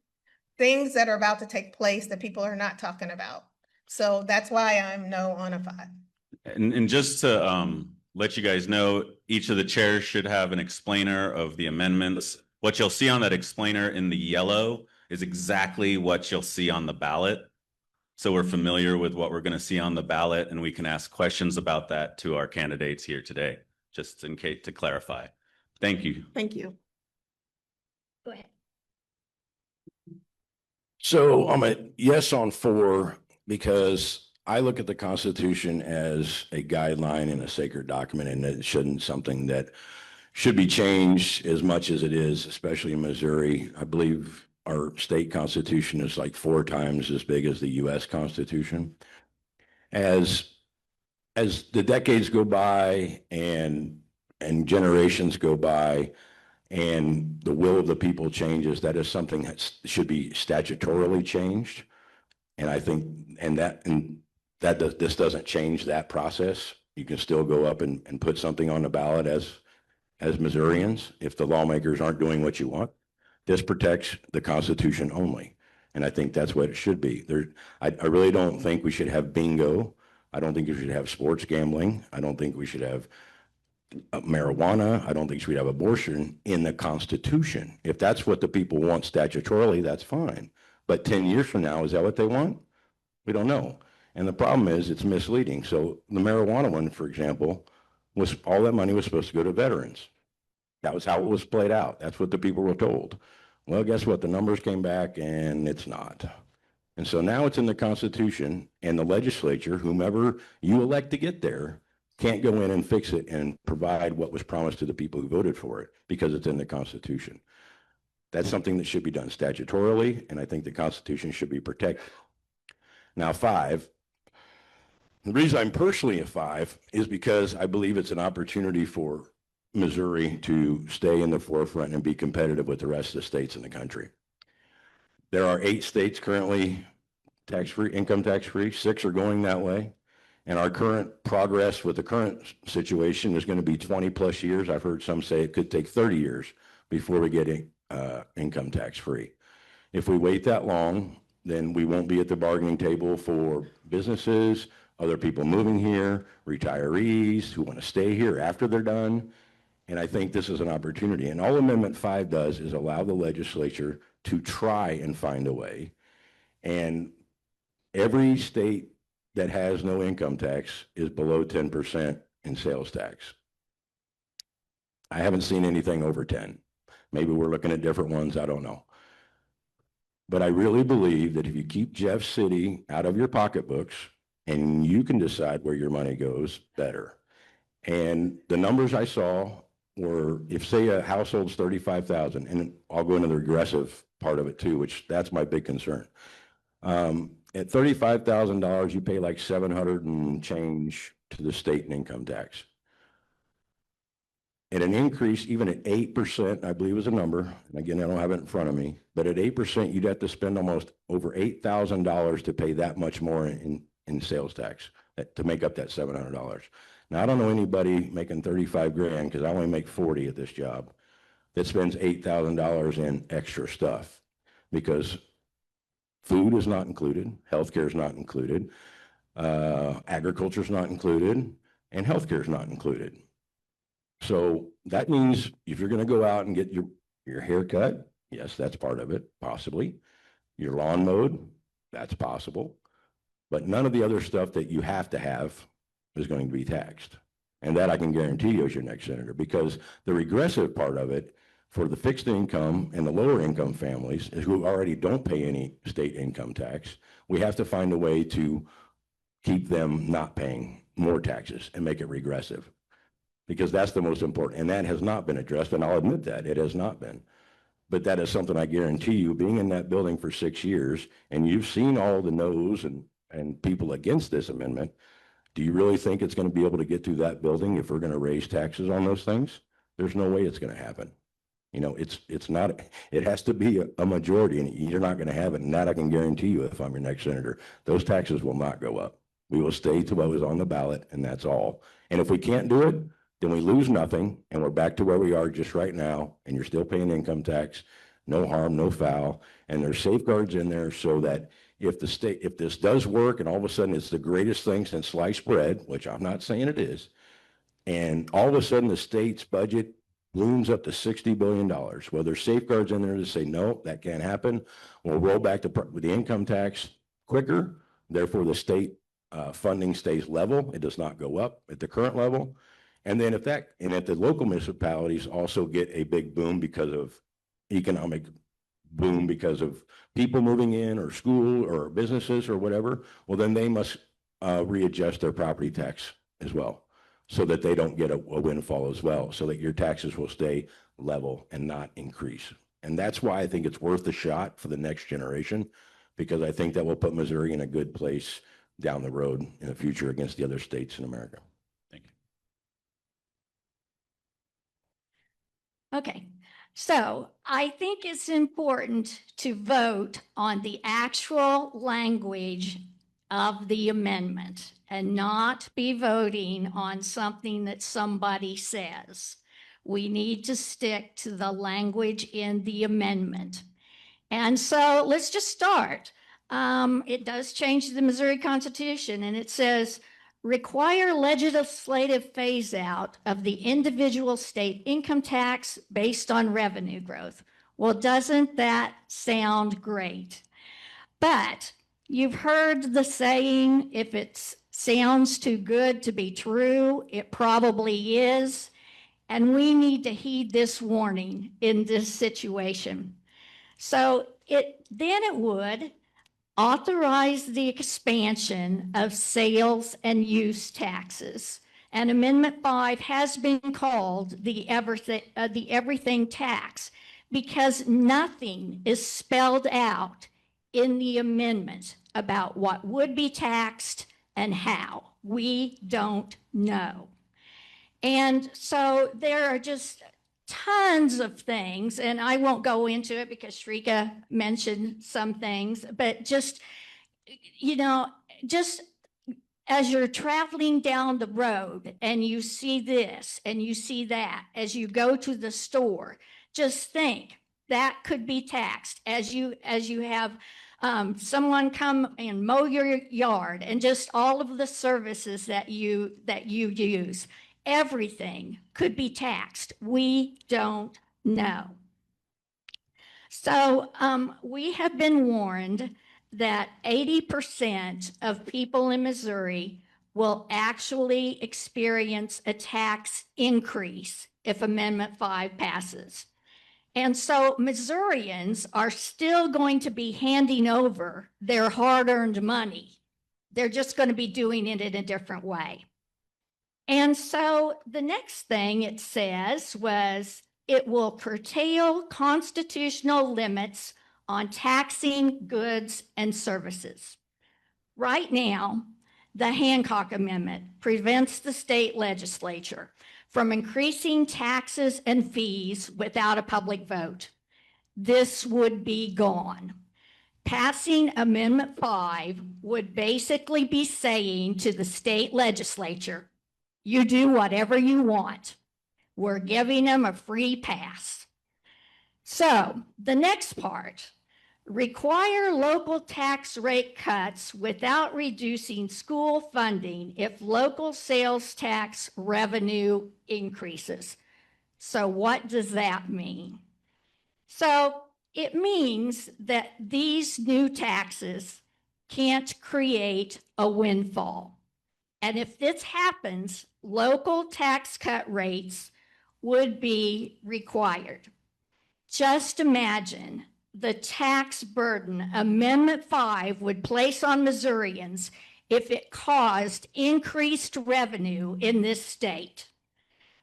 Things that are about to take place that people are not talking about. So that's why I'm no on a 5. And just to let you guys know, each of the chairs should have an explainer of the amendments. What you'll see on that explainer in the yellow is exactly what you'll see on the ballot. So we're familiar with what we're going to see on the ballot, and we can ask questions about that to our candidates here today, just in case to clarify. Thank you. Thank you. Go ahead. So I'm a yes on 4 because I look at the Constitution as a guideline and a sacred document, and it shouldn't something that should be changed as much as it is, especially in Missouri. I believe our state constitution is like 4 times as big as the U.S. Constitution. As the decades go by and generations go by, and the will of the people changes, that is something that should be statutorily changed. And I think, this doesn't change that process. You can still go up and put something on the ballot as Missourians if the lawmakers aren't doing what you want. This protects the Constitution only. And I think that's what it should be. I really don't think we should have bingo. I don't think we should have sports gambling. I don't think we should have marijuana. I don't think we should have abortion in the Constitution. If that's what the people want statutorily, that's fine. But 10 years from now, is that what they want? We don't know. And the problem is it's misleading. So the marijuana one, for example, was all that money was supposed to go to veterans. That was how it was played out. That's what the people were told. Well, guess what? The numbers came back and it's not. And so now it's in the Constitution, and the legislature, whomever you elect to get there, can't go in and fix it and provide what was promised to the people who voted for it because it's in the Constitution. That's something that should be done statutorily, and I think the Constitution should be protected. Now, 5, the reason I'm personally a 5 is because I believe it's an opportunity for Missouri to stay in the forefront and be competitive with the rest of the states in the country. There are 8 states currently tax-free, income tax-free. 6 are going that way. And our current progress with the current situation is going to be 20 plus years. I've heard some say it could take 30 years before we get income tax-free. If we wait that long, then we won't be at the bargaining table for businesses, other people moving here, retirees who want to stay here after they're done. And I think this is an opportunity. And all Amendment 5 does is allow the legislature to try and find a way. And every state that has no income tax is below 10% in sales tax. I haven't seen anything over 10. Maybe we're looking at different ones, I don't know. But I really believe that if you keep Jeff City out of your pocketbooks and you can decide where your money goes, better. And the numbers I saw were, if say a household's 35,000, and I'll go into the regressive part of it too, which that's my big concern. At $35,000, you pay like 700 and change to the state in income tax. At an increase, even at 8%, I believe is a number, and again, I don't have it in front of me, but at 8%, you'd have to spend almost over $8,000 to pay that much more in sales tax to make up that $700. Now, I don't know anybody making 35 grand, because I only make 40 at this job, that spends $8,000 in extra stuff, because food is not included, healthcare is not included, agriculture is not included, and healthcare is not included. So that means if you're going to go out and get your hair cut, yes, that's part of it, possibly. Your lawn mowed, that's possible. But none of the other stuff that you have to have is going to be taxed. And that I can guarantee you as your next senator, because the regressive part of it for the fixed income and the lower income families who already don't pay any state income tax, we have to find a way to keep them not paying more taxes and make it regressive, because that's the most important. And that has not been addressed, and I'll admit that it has not been. But that is something I guarantee you, being in that building for 6 years, and you've seen all the no's and people against this amendment, do you really think it's going to be able to get through that building if we're going to raise taxes on those things? There's no way it's going to happen. You know, it's not, it has to be a majority, and you're not going to have it. And that I can guarantee you, if I'm your next senator, those taxes will not go up. We will stay to what was on the ballot, and that's all. And if we can't do it, then we lose nothing, and we're back to where we are just right now, and you're still paying income tax, no harm, no foul. And there's safeguards in there so that if this does work, and all of a sudden it's the greatest thing since sliced bread, which I'm not saying it is, and all of a sudden the state's budget looms up to $60 billion. Well, there's safeguards in there to say, no, that can't happen. We'll roll back with the income tax quicker. Therefore, the state funding stays level. It does not go up at the current level. And then if the local municipalities also get a big boom because of economic boom, because of people moving in or school or businesses or whatever, well, then they must readjust their property tax as well, so that they don't get a windfall as well, so that your taxes will stay level and not increase. And that's why I think it's worth a shot for the next generation, because I think that will put Missouri in a good place down the road in the future against the other states in America. Thank you. Okay, so I think it's important to vote on the actual language of the amendment and not be voting on something that somebody says. We need to stick to the language in the amendment. And so let's just start. It does change the Missouri Constitution, and it says, require legislative phase out of the individual state income tax based on revenue growth. Well, doesn't that sound great? But you've heard the saying, if it sounds too good to be true, it probably is. And we need to heed this warning in this situation. So it would authorize the expansion of sales and use taxes. And Amendment 5 has been called the everything tax because nothing is spelled out in the amendment about what would be taxed and how. We don't know. And so there are just tons of things, and I won't go into it because Shereka mentioned some things, but just, just as you're traveling down the road and you see this and you see that, as you go to the store, just think that could be taxed as you have someone come and mow your yard, and just all of the services that you use. Everything could be taxed. We don't know. So we have been warned that 80% of people in Missouri will actually experience a tax increase if Amendment 5 passes. And so Missourians are still going to be handing over their hard-earned money. They're just going to be doing it in a different way. And so the next thing it says was it will curtail constitutional limits on taxing goods and services. Right now, the Hancock Amendment prevents the state legislature from increasing taxes and fees without a public vote. This would be gone. Passing Amendment 5 would basically be saying to the state legislature, you do whatever you want. We're giving them a free pass. So the next part, require local tax rate cuts without reducing school funding if local sales tax revenue increases. So what does that mean? So it means that these new taxes can't create a windfall. And if this happens, local tax cut rates would be required. Just imagine the tax burden Amendment 5 would place on Missourians if it caused increased revenue in this state.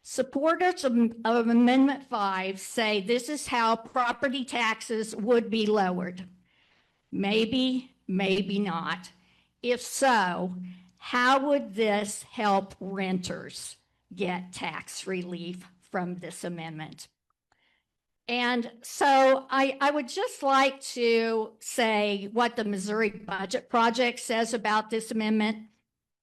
Supporters of Amendment 5 say this is how property taxes would be lowered. Maybe, maybe not. If so, how would this help renters get tax relief from this amendment? And so I would just like to say what the Missouri Budget Project says about this amendment.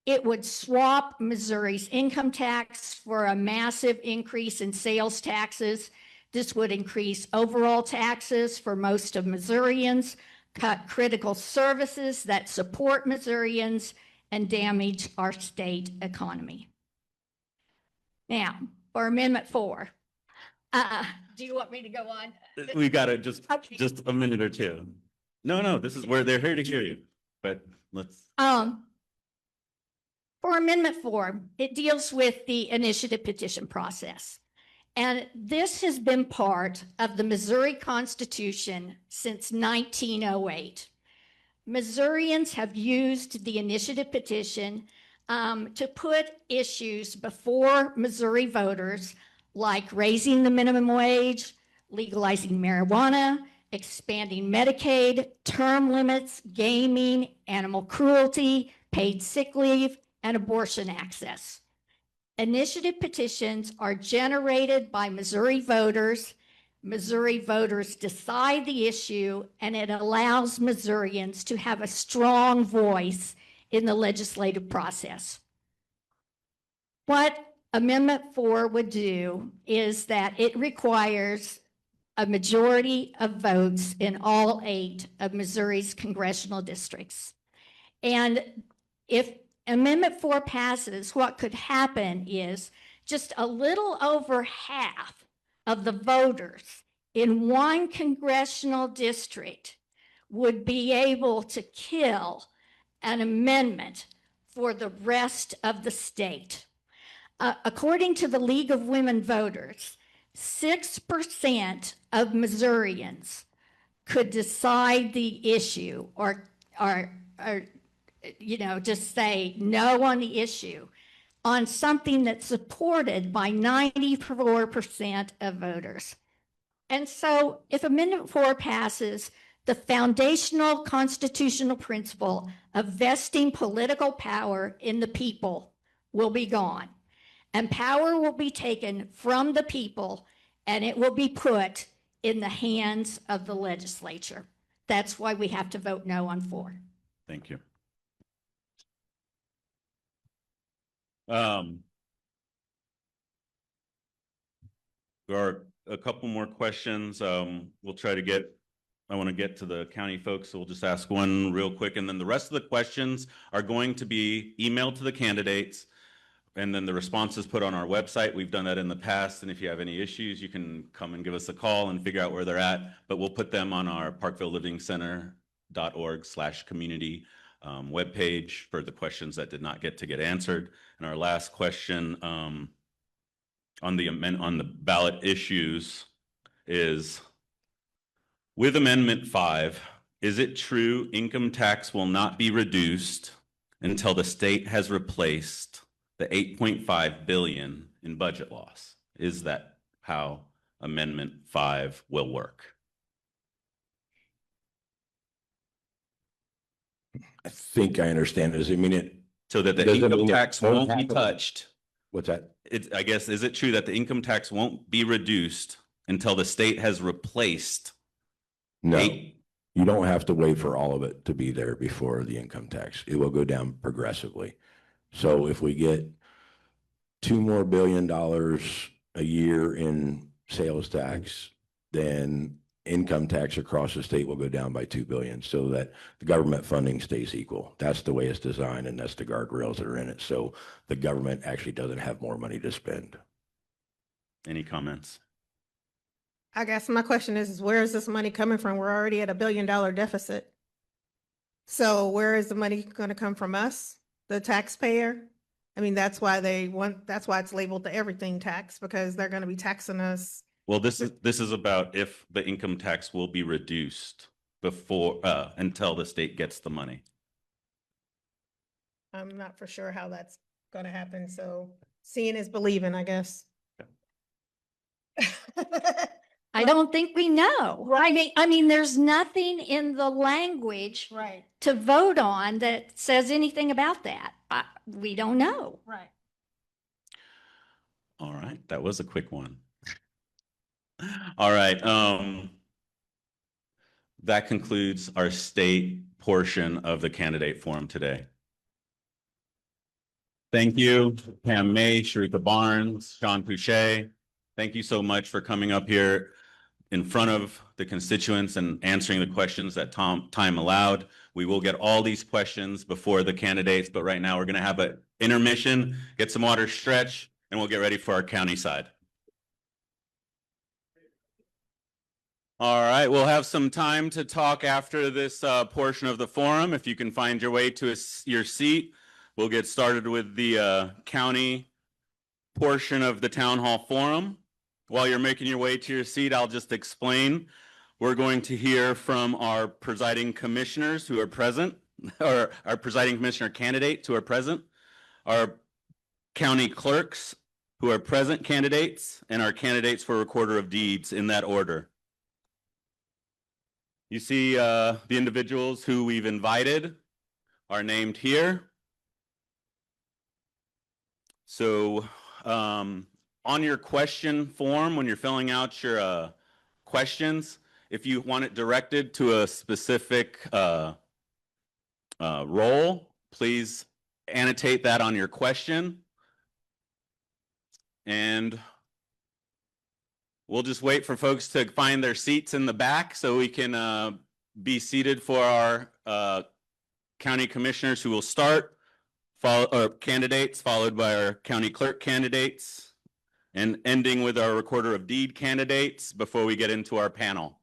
It would swap Missouri's income tax for a massive increase in sales taxes. This would increase overall taxes for most of Missourians, cut critical services that support Missourians, and damage our state economy. Now, for Amendment 4. Do you want me to go on? We got it, just Okay. just a minute or two. No, this is where they're here to hear you, but let's. For Amendment 4, it deals with the initiative petition process. And this has been part of the Missouri Constitution since 1908. Missourians have used the initiative petition to put issues before Missouri voters like raising the minimum wage, legalizing marijuana, expanding Medicaid, term limits, gaming, animal cruelty, paid sick leave, and abortion access. Initiative petitions are generated by Missouri voters. Missouri voters decide the issue, and it allows Missourians to have a strong voice in the legislative process. What Amendment 4 would do is that it requires a majority of votes in all 8 of Missouri's congressional districts. And if Amendment 4 passes, what could happen is just a little over half of the voters in one congressional district would be able to kill an amendment for the rest of the state. According to the League of Women Voters, 6% of Missourians could decide the issue or are, just say no on the issue on something that's supported by 94% of voters. And so if Amendment 4 passes, the foundational constitutional principle of vesting political power in the people will be gone. And power will be taken from the people and it will be put in the hands of the legislature. That's why we have to vote no on 4. Thank you. There are a couple more questions. We'll try to get, I want to get to the county folks, so we'll just ask one real quick. And then the rest of the questions are going to be emailed to the candidates. And then the responses put on our website. We've done that in the past. And if you have any issues, you can come and give us a call and figure out where they're at. But we'll put them on our parkvillelivingcenter.org/community webpage for the questions that did not get answered. And our last question on the ballot issues is, with Amendment 5, is it true income tax will not be reduced until the state has replaced the $8.5 billion in budget loss? Is that how Amendment 5 will work? I think I understand. Does it mean it? So that the Does it income mean it tax won't won't be happen? touched. What's that? I guess, is it true that the income tax won't be reduced until the state has replaced? No, you don't have to wait for all of it to be there before the income tax. It will go down progressively. So if we get $2 billion more a year in sales tax, then income tax across the state will go down by $2 billion, so that the government funding stays equal. That's the way it's designed, and that's the guardrails that are in it. So the government actually doesn't have more money to spend. Any comments? I guess my question is where is this money coming from? We're already at $1 billion deficit. So where is the money going to come from us, the taxpayer? I mean, that's why that's why it's labeled the everything tax, because they're going to be taxing us. Well, this is about if the income tax will be reduced before until the state gets the money. I'm not for sure how that's going to happen. So seeing is believing, I guess. I don't think we know. I mean, there's nothing in the language Right, to vote on that says anything about that. We don't know. right. All right, that was a quick one. All right, that concludes our state portion of the candidate forum today. Thank you, Pam May, Shereka Barnes, Sean Pouche. Thank you so much for coming up here in front of the constituents and answering the questions that time allowed. We will get all these questions before the candidates, but right now we're going to have an intermission, get some water, stretch, and we'll get ready for our county side. All right, we'll have some time to talk after this portion of the forum. If you can find your way to your seat, we'll get started with the county portion of the town hall forum. While you're making your way to your seat, I'll just explain. We're going to hear from our presiding commissioners who are present, or our presiding commissioner candidates who are present, our county clerks who are present candidates, and our candidates for recorder of deeds in that order. You see the individuals who we've invited are named here. So on your question form, when you're filling out your questions, if you want it directed to a specific role, please annotate that on your question. And we'll just wait for folks to find their seats in the back so we can be seated for our county commissioners, who will start, candidates, followed by our county clerk candidates, and ending with our recorder of deed candidates before we get into our panel.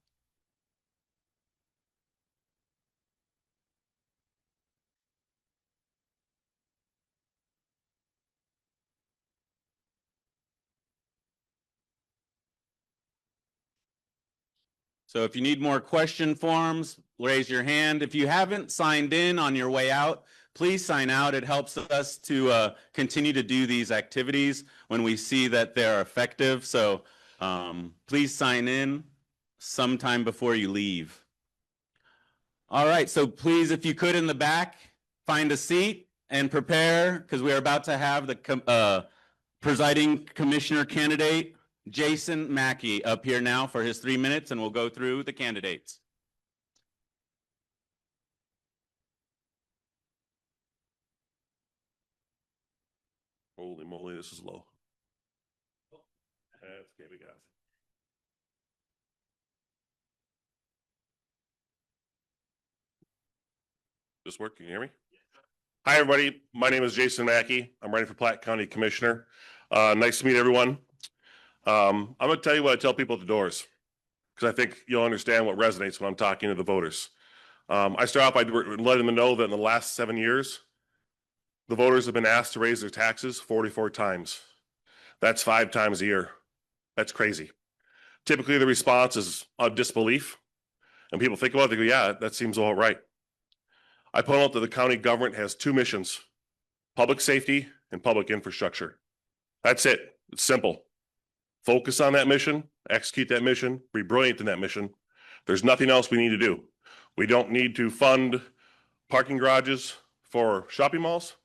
So if you need more question forms, raise your hand. If you haven't signed in on your way out, please sign out. It helps us to continue to do these activities when we see that they're effective. So please sign in sometime before you leave. All right, so please, if you could in the back, find a seat and prepare, because we are about to have the presiding commissioner candidate, Jason Maki, up here now for his 3 minutes, and we'll go through the candidates. Holy moly, this is low. Okay, we got it. This work? Can you hear me? Hi, everybody. My name is Jason Maki. I'm running for Platte County Commissioner. Nice to meet everyone. I'm going to tell you what I tell people at the doors, because I think you'll understand what resonates when I'm talking to the voters. I start off by letting them know that in the last 7 years, the voters have been asked to raise their taxes 44 times. That's 5 times a year. That's crazy. Typically, the response is disbelief. And people think about it, they go, yeah, that seems all right. I point out that the county government has 2 missions: public safety and public infrastructure. That's it. It's simple. Focus on that mission, execute that mission, be brilliant in that mission. There's nothing else we need to do. We don't need to fund parking garages for shopping malls.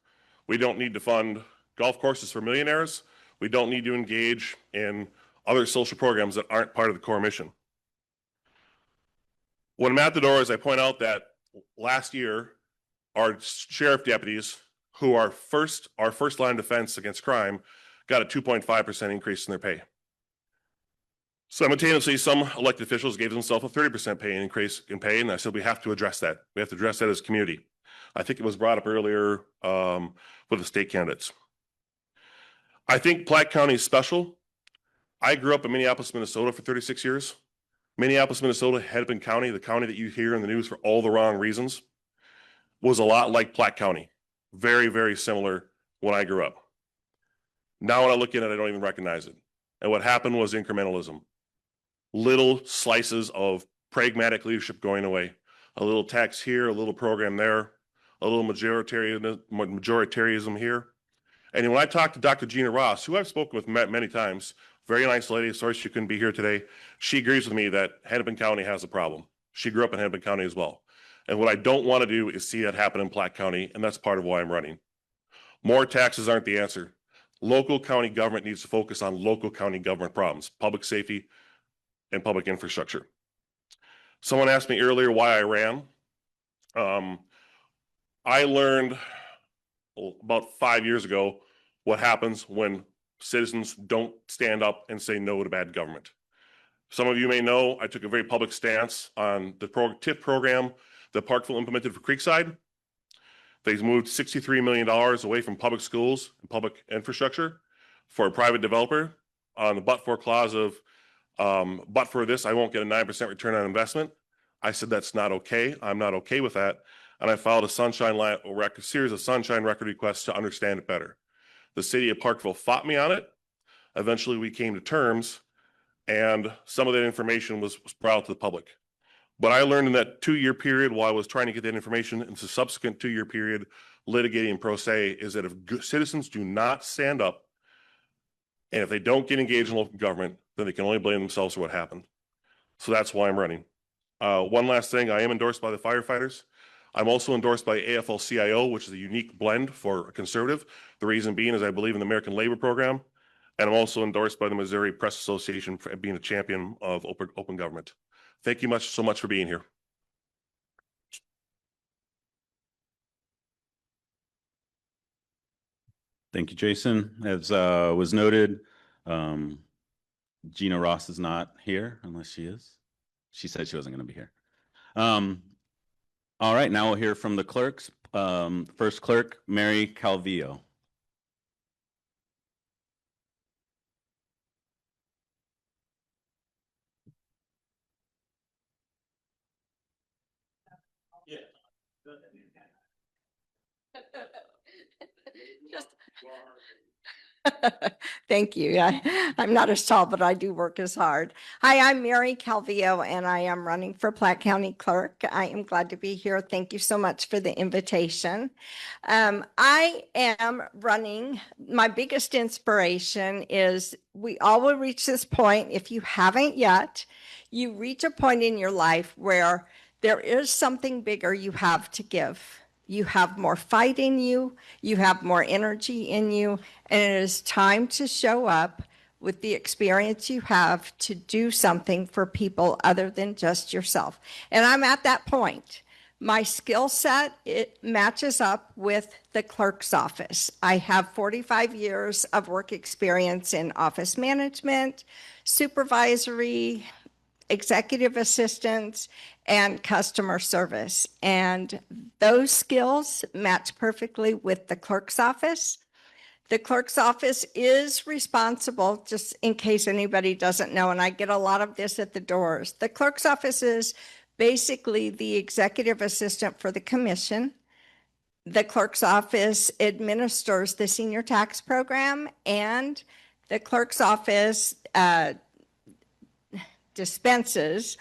We don't need to fund golf courses for millionaires. We don't need to engage in other social programs that aren't part of the core mission. When I'm at the doors, I point out that last year, our sheriff deputies, who are our first line of defense against crime, got a 2.5% increase in their pay. Simultaneously, some elected officials gave themselves a 30% pay increase in pay, and I said we have to address that. We have to address that as a community. I think it was brought up earlier with the state candidates. I think Platte County is special. I grew up in Minneapolis, Minnesota for 36 years. Minneapolis, Minnesota, Hennepin County, the county that you hear in the news for all the wrong reasons, was a lot like Platte County. Very, very similar when I grew up. Now when I look at it, I don't even recognize it. And what happened was incrementalism. Little slices of pragmatic leadership going away. A little tax here, a little program there, a little majoritarianism here. And when I talked to Dr. Gena Ross, who I've spoken with many times, very nice lady, sorry she couldn't be here today, she agrees with me that Hennepin County has a problem. She grew up in Hennepin County as well. And what I don't want to do is see that happen in Platte County, and that's part of why I'm running. More taxes aren't the answer. Local county government needs to focus on local county government problems, public safety and public infrastructure. Someone asked me earlier why I ran. I learned about 5 years ago what happens when citizens don't stand up and say no to bad government. Some of you may know I took a very public stance on the TIF program that Parkville implemented for Creekside. They moved $63 million away from public schools and public infrastructure for a private developer on the but-for clause of, but for this, I won't get a 9% return on investment. I said, that's not okay. I'm not okay with that. And I filed a series of sunshine record requests to understand it better. The city of Parkville fought me on it. Eventually we came to terms, and some of that information was brought out to the public. But I learned in that 2-year period while I was trying to get that information, into the subsequent 2-year period litigating pro se, is that if citizens do not stand up and if they don't get engaged in local government, then they can only blame themselves for what happened. So that's why I'm running. One last thing, I am endorsed by the firefighters. I'm also endorsed by AFL-CIO, which is a unique blend for a conservative. The reason being is I believe in the American Labor Program. And I'm also endorsed by the Missouri Press Association for being a champion of open government. Thank you so much for being here. Thank you, Jason. As was noted, Gena Ross is not here, unless she is. She said she wasn't going to be here. All right, now we'll hear from the clerks. First clerk, Mary Calvillo. Yeah. Just Thank you. I'm not as tall, but I do work as hard. Hi, I'm Mary Calvillo, and I am running for Platte County Clerk. I am glad to be here. Thank you so much for the invitation. I am running. My biggest inspiration is we all will reach this point. If you haven't yet, you reach a point in your life where there is something bigger you have to give. You have more fight in you, you have more energy in you, and it is time to show up with the experience you have to do something for people other than just yourself. And I'm at that point. My skill set, it matches up with the clerk's office. I have 45 years of work experience in office management, supervisory, executive assistants, and customer service. And those skills match perfectly with the clerk's office. The clerk's office is responsible, just in case anybody doesn't know, and I get a lot of this at the doors. The clerk's office is basically the executive assistant for the commission. The clerk's office administers the senior tax program, and the clerk's office dispenses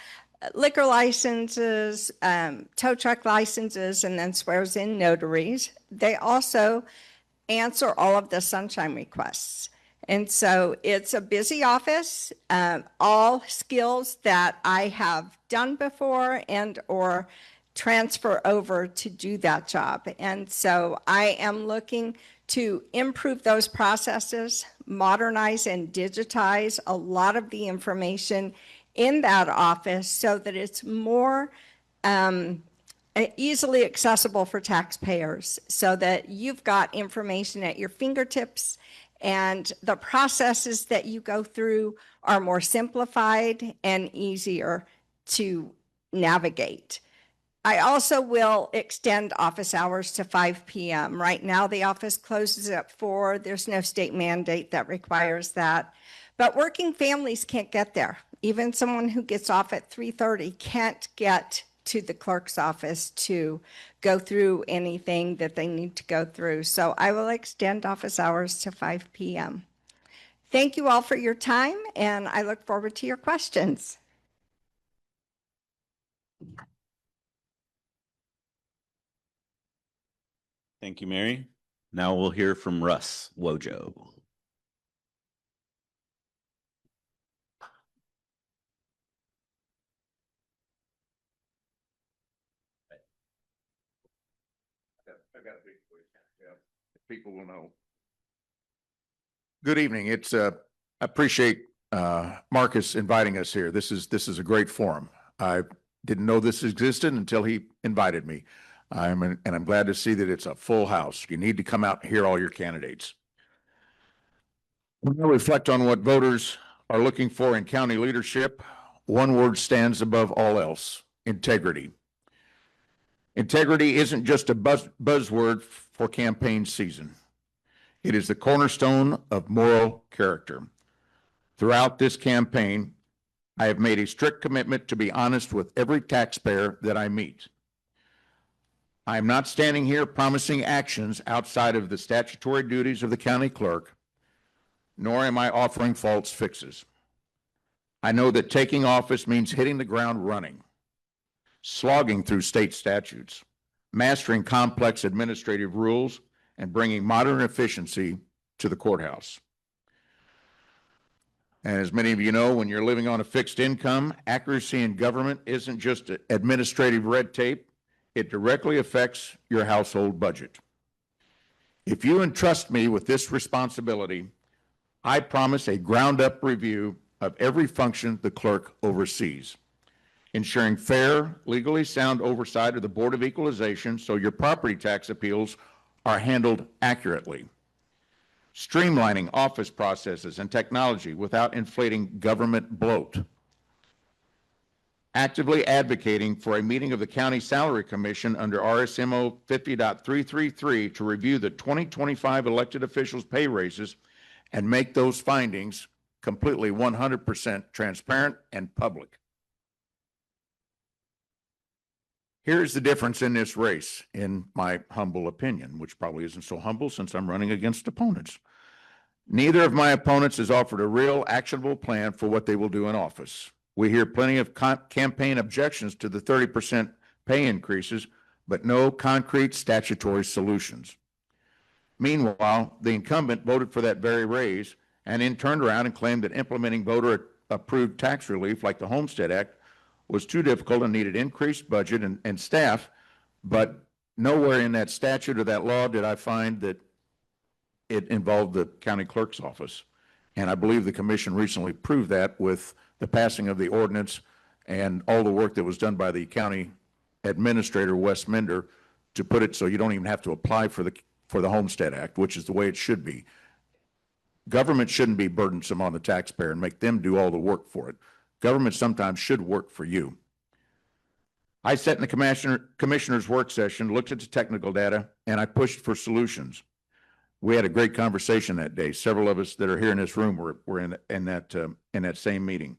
liquor licenses, tow truck licenses, and then swears in notaries. They also answer all of the sunshine requests. And so it's a busy office, all skills that I have done before and or transfer over to do that job. And so I am looking to improve those processes, modernize and digitize a lot of the information in that office so that it's more easily accessible for taxpayers, so that you've got information at your fingertips and the processes that you go through are more simplified and easier to navigate. I also will extend office hours to 5 p.m. Right now, the office closes at 4. There's no state mandate that requires that. But working families can't get there. Even someone who gets off at 3:30 can't get to the clerk's office to go through anything that they need to go through. So I will extend office hours to 5 p.m. Thank you all for your time, and I look forward to your questions. Thank you, Mary. Now we'll hear from Russ Wojo. People will know. Good evening. I appreciate Marcus inviting us here. This is a great forum. I didn't know this existed until he invited me. And I'm glad to see that it's a full house. You need to come out and hear all your candidates. When I reflect on what voters are looking for in county leadership, one word stands above all else: integrity. Integrity isn't just a buzzword for campaign season. It is the cornerstone of moral character. Throughout this campaign, I have made a strict commitment to be honest with every taxpayer that I meet. I am not standing here promising actions outside of the statutory duties of the county clerk, nor am I offering false fixes. I know that taking office means hitting the ground running, slogging through state statutes, mastering complex administrative rules, and bringing modern efficiency to the courthouse. And as many of you know, when you're living on a fixed income, accuracy in government isn't just administrative red tape. It directly affects your household budget. If you entrust me with this responsibility, I promise a ground-up review of every function the clerk oversees, ensuring fair, legally sound oversight of the Board of Equalization so your property tax appeals are handled accurately, streamlining office processes and technology without inflating government bloat, actively advocating for a meeting of the County Salary Commission under RSMO 50.333 to review the 2025 elected officials' pay raises and make those findings completely 100% transparent and public. Here's the difference in this race, in my humble opinion, which probably isn't so humble since I'm running against opponents. Neither of my opponents has offered a real actionable plan for what they will do in office. We hear plenty of campaign objections to the 30% pay increases, but no concrete statutory solutions. Meanwhile, the incumbent voted for that very raise and then turned around and claimed that implementing voter-approved tax relief like the Homestead Act was too difficult and needed increased budget and staff, but nowhere in that statute or that law did I find that it involved the county clerk's office. And I believe the commission recently proved that with the passing of the ordinance and all the work that was done by the county administrator, Wes Minder, to put it so you don't even have to apply for the Homestead Act, which is the way it should be. Government shouldn't be burdensome on the taxpayer and make them do all the work for it. Government sometimes should work for you. I sat in the commissioner's work session, looked at the technical data, and I pushed for solutions. We had a great conversation that day. Several of us that are here in this room were in that same meeting.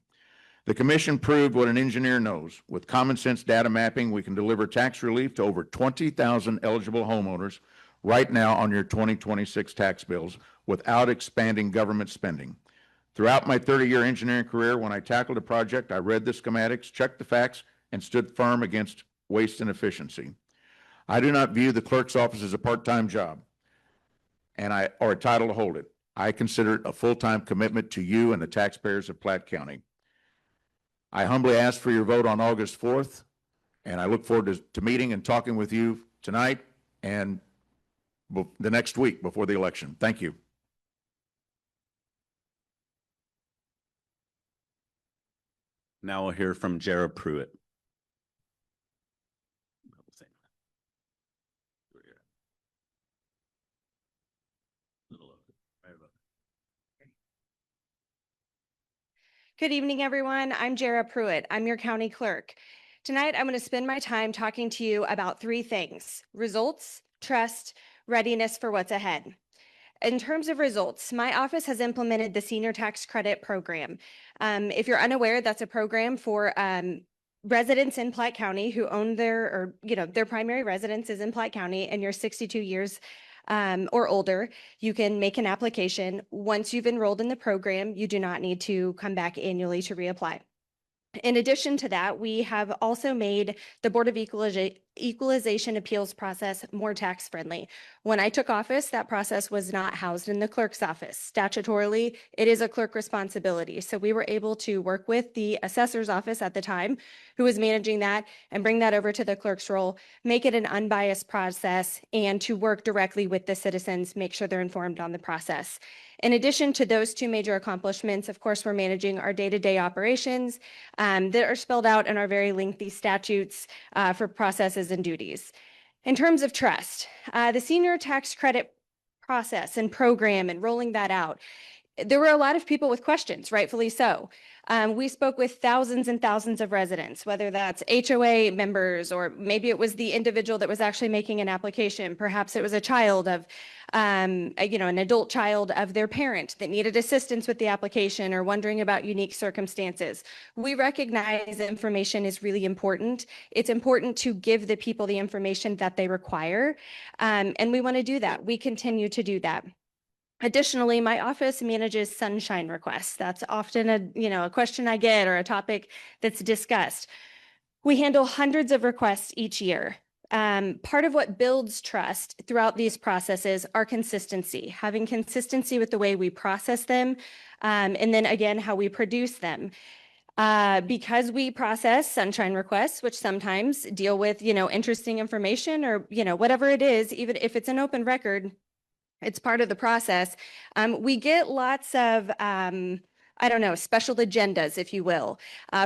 The commission proved what an engineer knows. With common sense data mapping, we can deliver tax relief to over 20,000 eligible homeowners right now on your 2026 tax bills without expanding government spending. Throughout my 30-year engineering career, when I tackled a project, I read the schematics, checked the facts, and stood firm against waste and efficiency. I do not view the clerk's office as a part-time job or a title to hold it. I consider it a full-time commitment to you and the taxpayers of Platte County. I humbly ask for your vote on August 4th, and I look forward to meeting and talking with you tonight and the next week before the election. Thank you. Now we'll hear from Jera Pruitt. Good evening, everyone. I'm Jera Pruitt. I'm your county clerk. Tonight, I'm going to spend my time talking to you about three things: results, trust, readiness for what's ahead. In terms of results, my office has implemented the Senior Tax Credit Program. If you're unaware, that's a program for residents in Platte County who own their primary residence is in Platte County and you're 62 years or older. You can make an application. Once you've enrolled in the program, you do not need to come back annually to reapply. In addition to that, we have also made the Board of Equalization appeals process more tax friendly. When I took office, that process was not housed in the clerk's office. Statutorily, it is a clerk responsibility. So we were able to work with the assessor's office at the time, who was managing that, and bring that over to the clerk's role, make it an unbiased process, and to work directly with the citizens, make sure they're informed on the process. In addition to those two major accomplishments, of course, we're managing our day-to-day operations that are spelled out in our very lengthy statutes for processes and duties. In terms of trust, the senior tax credit process and program and rolling that out, there were a lot of people with questions, rightfully so. We spoke with thousands and thousands of residents, whether that's HOA members, or maybe it was the individual that was actually making an application. Perhaps it was a child of, an adult child of their parent that needed assistance with the application or wondering about unique circumstances. We recognize information is really important. It's important to give the people the information that they require. And we want to do that. We continue to do that. Additionally, my office manages sunshine requests. That's often a question I get or a topic that's discussed. We handle hundreds of requests each year. Part of what builds trust throughout these processes are consistency, having consistency with the way we process them, and then again, how we produce them. Because we process sunshine requests, which sometimes deal with, interesting information or, whatever it is, even if it's an open record, it's part of the process. We get lots of, special agendas, if you will,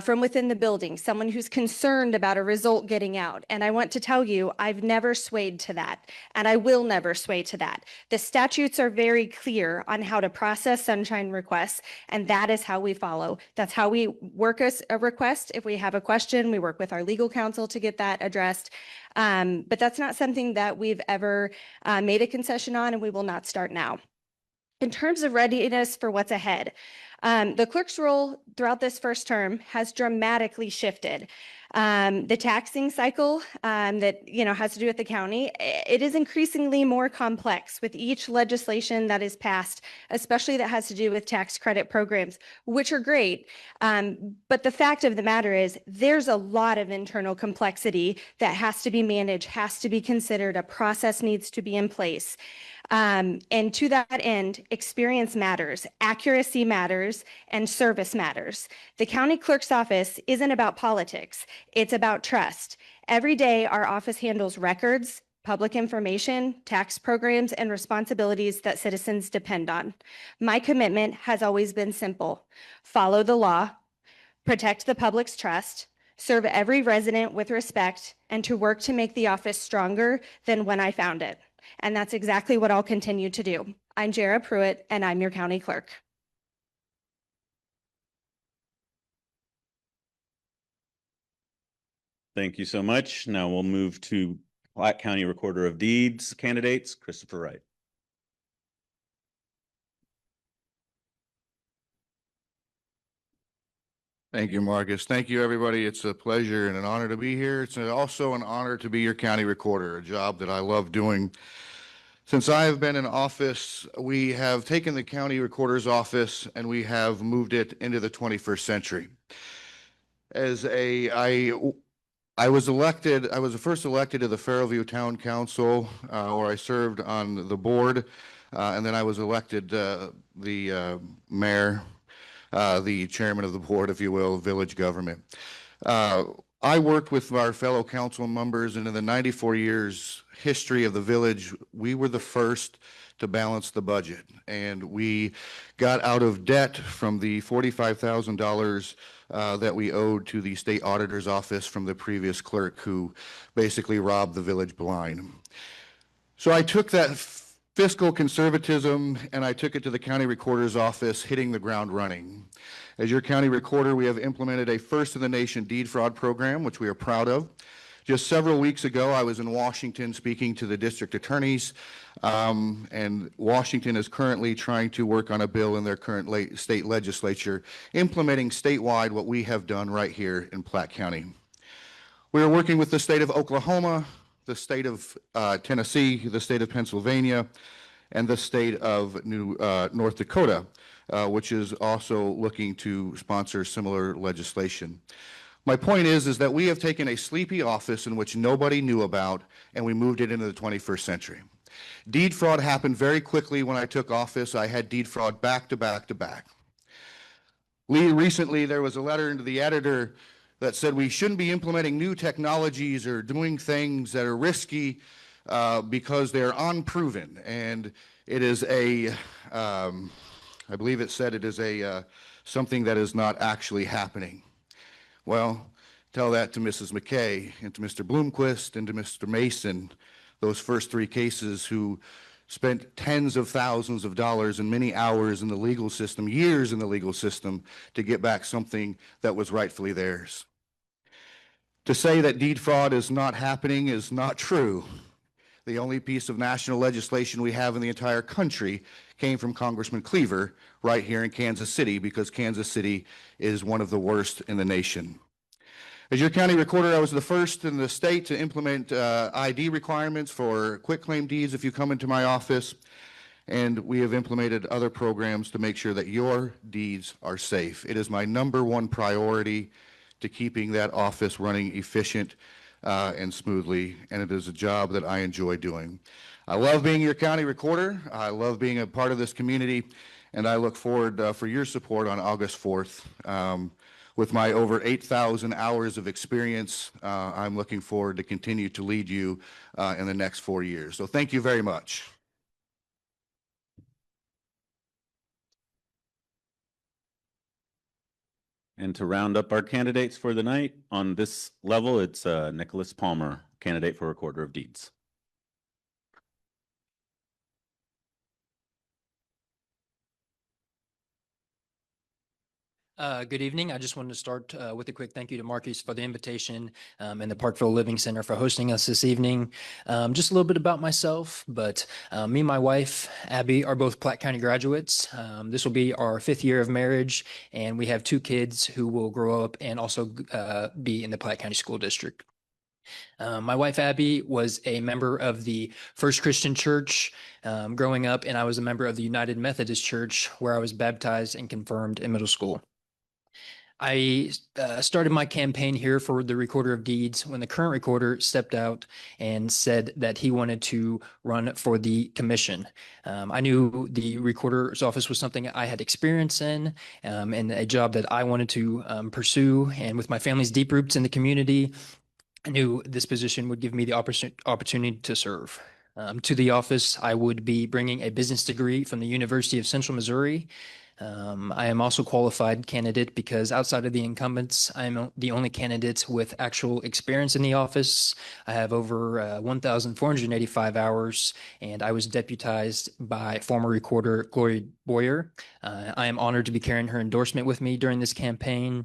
from within the building, someone who's concerned about a result getting out. And I want to tell you, I've never swayed to that, and I will never sway to that. The statutes are very clear on how to process sunshine requests, and that is how we follow. That's how we work a request. If we have a question, we work with our legal counsel to get that addressed. But that's not something that we've ever made a concession on, and we will not start now. In terms of readiness for what's ahead, the clerk's role throughout this first term has dramatically shifted. The taxing cycle that, has to do with the county, it is increasingly more complex with each legislation that is passed, especially that has to do with tax credit programs, which are great. But the fact of the matter is there's a lot of internal complexity that has to be managed, has to be considered. A process needs to be in place. And to that end, experience matters, accuracy matters, and service matters. The county clerk's office isn't about politics. It's about trust. Every day, our office handles records, public information, tax programs, and responsibilities that citizens depend on. My commitment has always been simple: follow the law, protect the public's trust, serve every resident with respect, and to work to make the office stronger than when I found it. And that's exactly what I'll continue to do. I'm Jera Pruitt, and I'm your county clerk. Thank you so much. Now we'll move to Platte County Recorder of Deeds candidates, Christopher Wright. Thank you, Marcus. Thank you, everybody. It's a pleasure and an honor to be here. It's also an honor to be your county recorder, a job that I love doing. Since I have been in office, we have taken the county recorder's office and we have moved it into the 21st century. I was first elected to the Fairview Town Council, where I served on the board, and then I was elected the mayor, the chairman of the board, if you will, village government. I worked with our fellow council members, and in the 94 years history of the village, we were the first to balance the budget, and we got out of debt from the $45,000 that we owed to the state auditor's office from the previous clerk, who basically robbed the village blind. So I took that fiscal conservatism and I took it to the county recorder's office, hitting the ground running. As your county recorder, we have implemented a first-in-the-nation deed fraud program, which we are proud of. Just several weeks ago, I was in Washington speaking to the district attorneys, and Washington is currently trying to work on a bill in their current state legislature, implementing statewide what we have done right here in Platte County. We are working with the state of Oklahoma, the state of Tennessee, the state of Pennsylvania, and the state of North Dakota, which is also looking to sponsor similar legislation. My point is that we have taken a sleepy office in which nobody knew about, and we moved it into the 21st century. Deed fraud happened very quickly when I took office. I had deed fraud back to back to back. Recently, there was a letter into the editor that said we shouldn't be implementing new technologies or doing things that are risky because they're unproven. And it is I believe it said it is something that is not actually happening. Well, tell that to Mrs. McKay and to Mr. Bloomquist and to Mr. Mason, those first three cases who spent tens of thousands of dollars and many hours in the legal system, years in the legal system, to get back something that was rightfully theirs. To say that deed fraud is not happening is not true. The only piece of national legislation we have in the entire country came from Congressman Cleaver right here in Kansas City, because Kansas City is one of the worst in the nation. As your county recorder, I was the first in the state to implement ID requirements for quitclaim deeds if you come into my office, and we have implemented other programs to make sure that your deeds are safe. It is my #1 priority to keeping that office running efficient and smoothly, and it is a job that I enjoy doing. I love being your county recorder. I love being a part of this community, and I look forward for your support on August 4th. With my over 8,000 hours of experience, I'm looking forward to continue to lead you in the next 4 years. So thank you very much. And to round up our candidates for the night, on this level, it's Nicholas Palmer, candidate for Recorder of Deeds. Good evening. I just wanted to start with a quick thank you to Marcus for the invitation and the Parkville Living Center for hosting us this evening. Just a little bit about myself, but me and my wife, Abby, are both Platte County graduates. This will be our 5th year of marriage, and we have 2 kids who will grow up and also be in the Platte County School District. My wife, Abby, was a member of the First Christian Church growing up, and I was a member of the United Methodist Church, where I was baptized and confirmed in middle school. I started my campaign here for the Recorder of Deeds when the current recorder stepped out and said that he wanted to run for the commission. I knew the recorder's office was something I had experience in and a job that I wanted to pursue. And with my family's deep roots in the community, I knew this position would give me the opportunity to serve. To the office, I would be bringing a business degree from the University of Central Missouri. I am also qualified candidate because outside of the incumbents, I'm the only candidate with actual experience in the office. I have over 1,485 hours, and I was deputized by former recorder Gloria Boyer. I am honored to be carrying her endorsement with me during this campaign.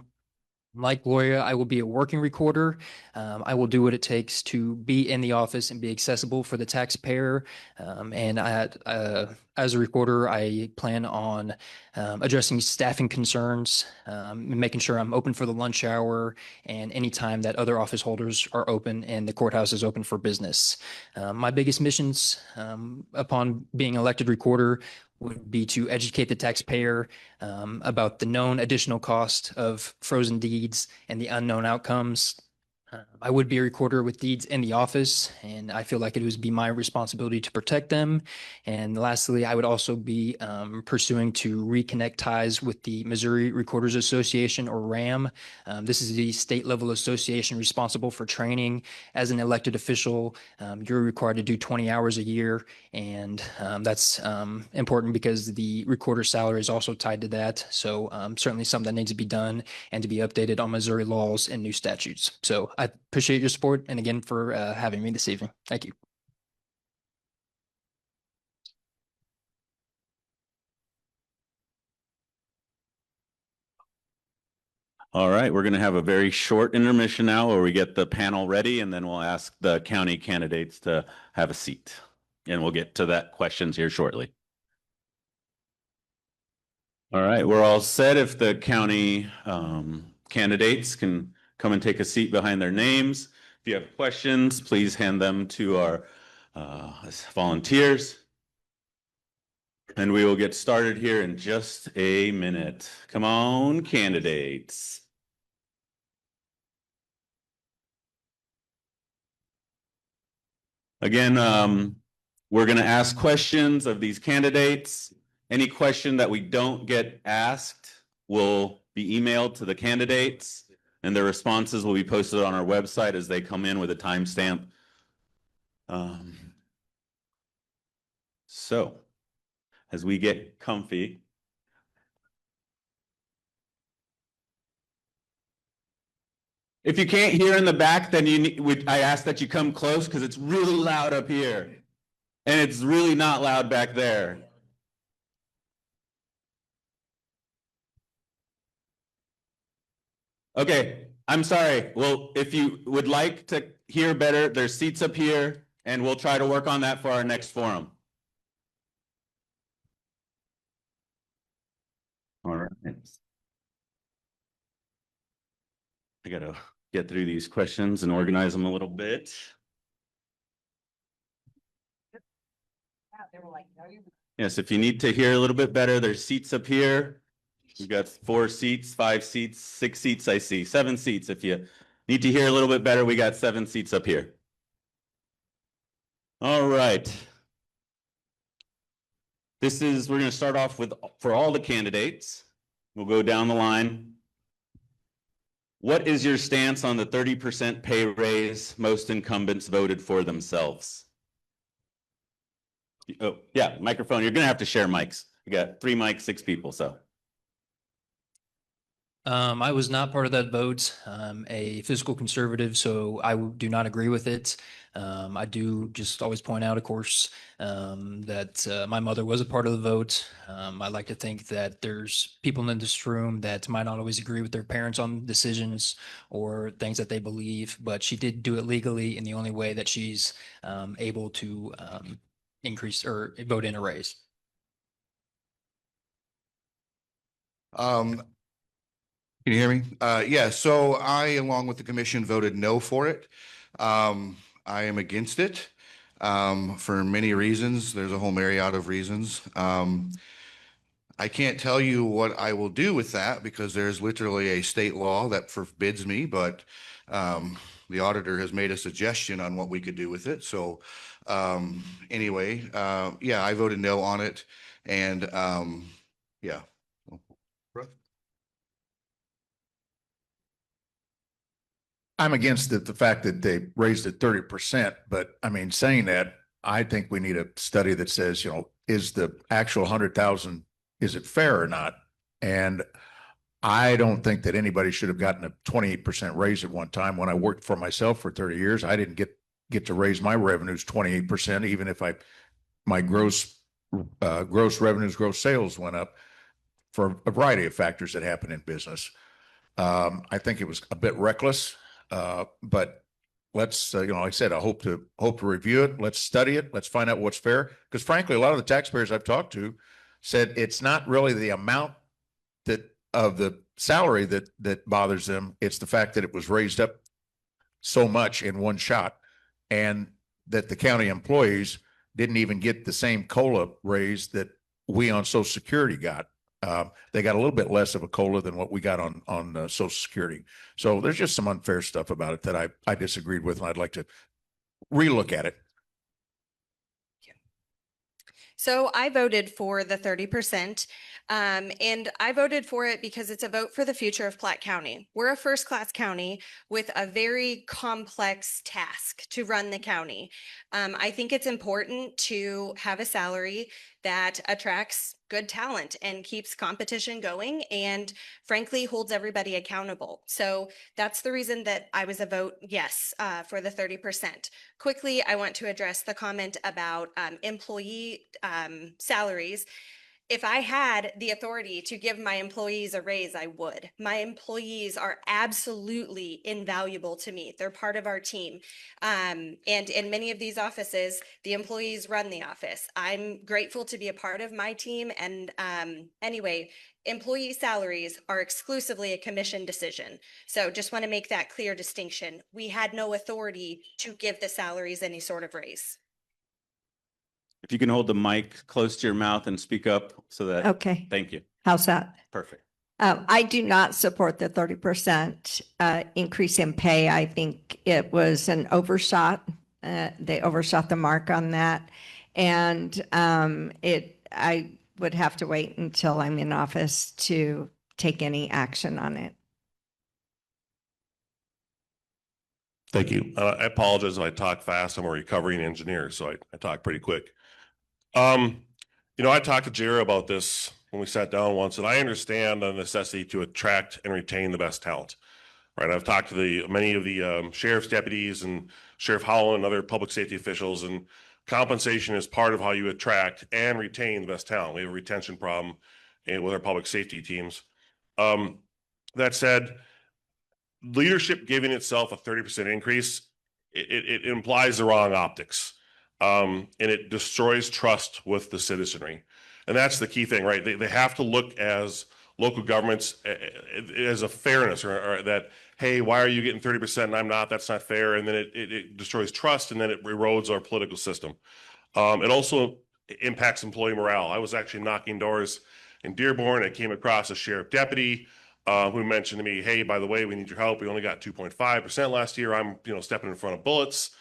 Like Gloria, I will be a working recorder. I will do what it takes to be in the office and be accessible for the taxpayer. As a recorder, I plan on addressing staffing concerns, making sure I'm open for the lunch hour and any time that other office holders are open and the courthouse is open for business. My biggest missions upon being elected recorder would be to educate the taxpayer about the known additional cost of frozen deeds and the unknown outcomes. I would be a recorder with deeds in the office, and I feel like it would be my responsibility to protect them. And lastly, I would also be pursuing to reconnect ties with the Missouri Recorders Association, or RAM. This is the state level association responsible for training. As an elected official, you're required to do 20 hours a year, and that's important because the recorder salary is also tied to that. So certainly something that needs to be done and to be updated on Missouri laws and new statutes. So I appreciate your support, and again for having me this evening. Thank you. All right, we're going to have a very short intermission now where we get the panel ready, and then we'll ask the county candidates to have a seat. And we'll get to that questions here shortly. All right, we're all set. If the county candidates can come and take a seat behind their names. If you have questions, please hand them to our volunteers. And we will get started here in just a minute. Come on, candidates. Again, we're going to ask questions of these candidates. Any question that we don't get asked will be emailed to the candidates, and their responses will be posted on our website as they come in with a timestamp. So, as we get comfy, if you can't hear in the back, then I ask that you come close because it's really loud up here, and it's really not loud back there. Okay, I'm sorry. Well, if you would like to hear better, there's seats up here, and we'll try to work on that for our next forum. All right. I gotta get through these questions and organize them a little bit. Yes, if you need to hear a little bit better, there's seats up here. We've got 4 seats, 5 seats, 6 seats, I see, 7 seats. If you need to hear a little bit better, we got 7 seats up here. All right. We're going to start off with, for all the candidates, we'll go down the line. What is your stance on the 30% pay raise most incumbents voted for themselves? Oh, yeah, microphone. You're going to have to share mics. We got 3 mics, 6 people, so. I was not part of that vote. A fiscal conservative, so I do not agree with it. I do just always point out, of course, that my mother was a part of the vote. I like to think that there's people in this room that might not always agree with their parents on decisions or things that they believe, but she did do it legally in the only way that she's able to increase or vote in a raise. Can you hear me? Yeah, so I, along with the commission, voted no for it. I am against it for many reasons. There's a whole myriad of reasons. I can't tell you what I will do with that because there's literally a state law that forbids me, but the auditor has made a suggestion on what we could do with it. So anyway, yeah, I voted no on it. And yeah. I'm against the fact that they raised it 30%, but I mean, saying that, I think we need a study that says, you know, is the actual 100,000, is it fair or not? And I don't think that anybody should have gotten a 28% raise at one time. When I worked for myself for 30 years, I didn't get to raise my revenues 28%, even if my gross revenues, gross sales went up for a variety of factors that happen in business. I think it was a bit reckless. But let's, like I said, I hope to review it. Let's study it. Let's find out what's fair. Because frankly, a lot of the taxpayers I've talked to said it's not really the amount of the salary that bothers them. It's the fact that it was raised up so much in one shot, and that the county employees didn't even get the same COLA raise that we on Social Security got. They got a little bit less of a COLA than what we got on Social Security. So there's just some unfair stuff about it that I disagreed with, and I'd like to relook at it. So I voted for the 30%, and I voted for it because it's a vote for the future of Platte County. We're a first-class county with a very complex task to run the county. I think it's important to have a salary that attracts good talent and keeps competition going and frankly holds everybody accountable. So that's the reason that I was a vote yes for the 30%. Quickly, I want to address the comment about employee salaries. If I had the authority to give my employees a raise, I would. My employees are absolutely invaluable to me. They're part of our team. And in many of these offices, the employees run the office. I'm grateful to be a part of my team. And anyway, employee salaries are exclusively a commission decision. So just want to make that clear distinction. We had no authority to give the salaries any sort of raise. If you can hold the mic close to your mouth and speak up so that. Okay, Thank you. how's that? Perfect. I do not support the 30% increase in pay. I think it was an overshot. They overshot the mark on that. And I would have to wait until I'm in office to take any action on it. Thank you. I apologize if I talk fast. I'm a recovering engineer, so I talk pretty quick. I talked to Jera about this when we sat down once, and I understand the necessity to attract and retain the best talent. Right. I've talked to many of the sheriff's deputies and Sheriff Howell and other public safety officials, and compensation is part of how you attract and retain the best talent. We have a retention problem with our public safety teams. That said, leadership giving itself a 30% increase, it implies the wrong optics. And it destroys trust with the citizenry. And that's the key thing, right? They have to look as local governments as a fairness or that, hey, why are you getting 30% and I'm not? That's not fair. And then it destroys trust, and then it erodes our political system. It also impacts employee morale. I was actually knocking doors in Dearborn. I came across a sheriff deputy who mentioned to me, hey, by the way, we need your help. We only got 2.5% last year. I'm stepping in front of bullets.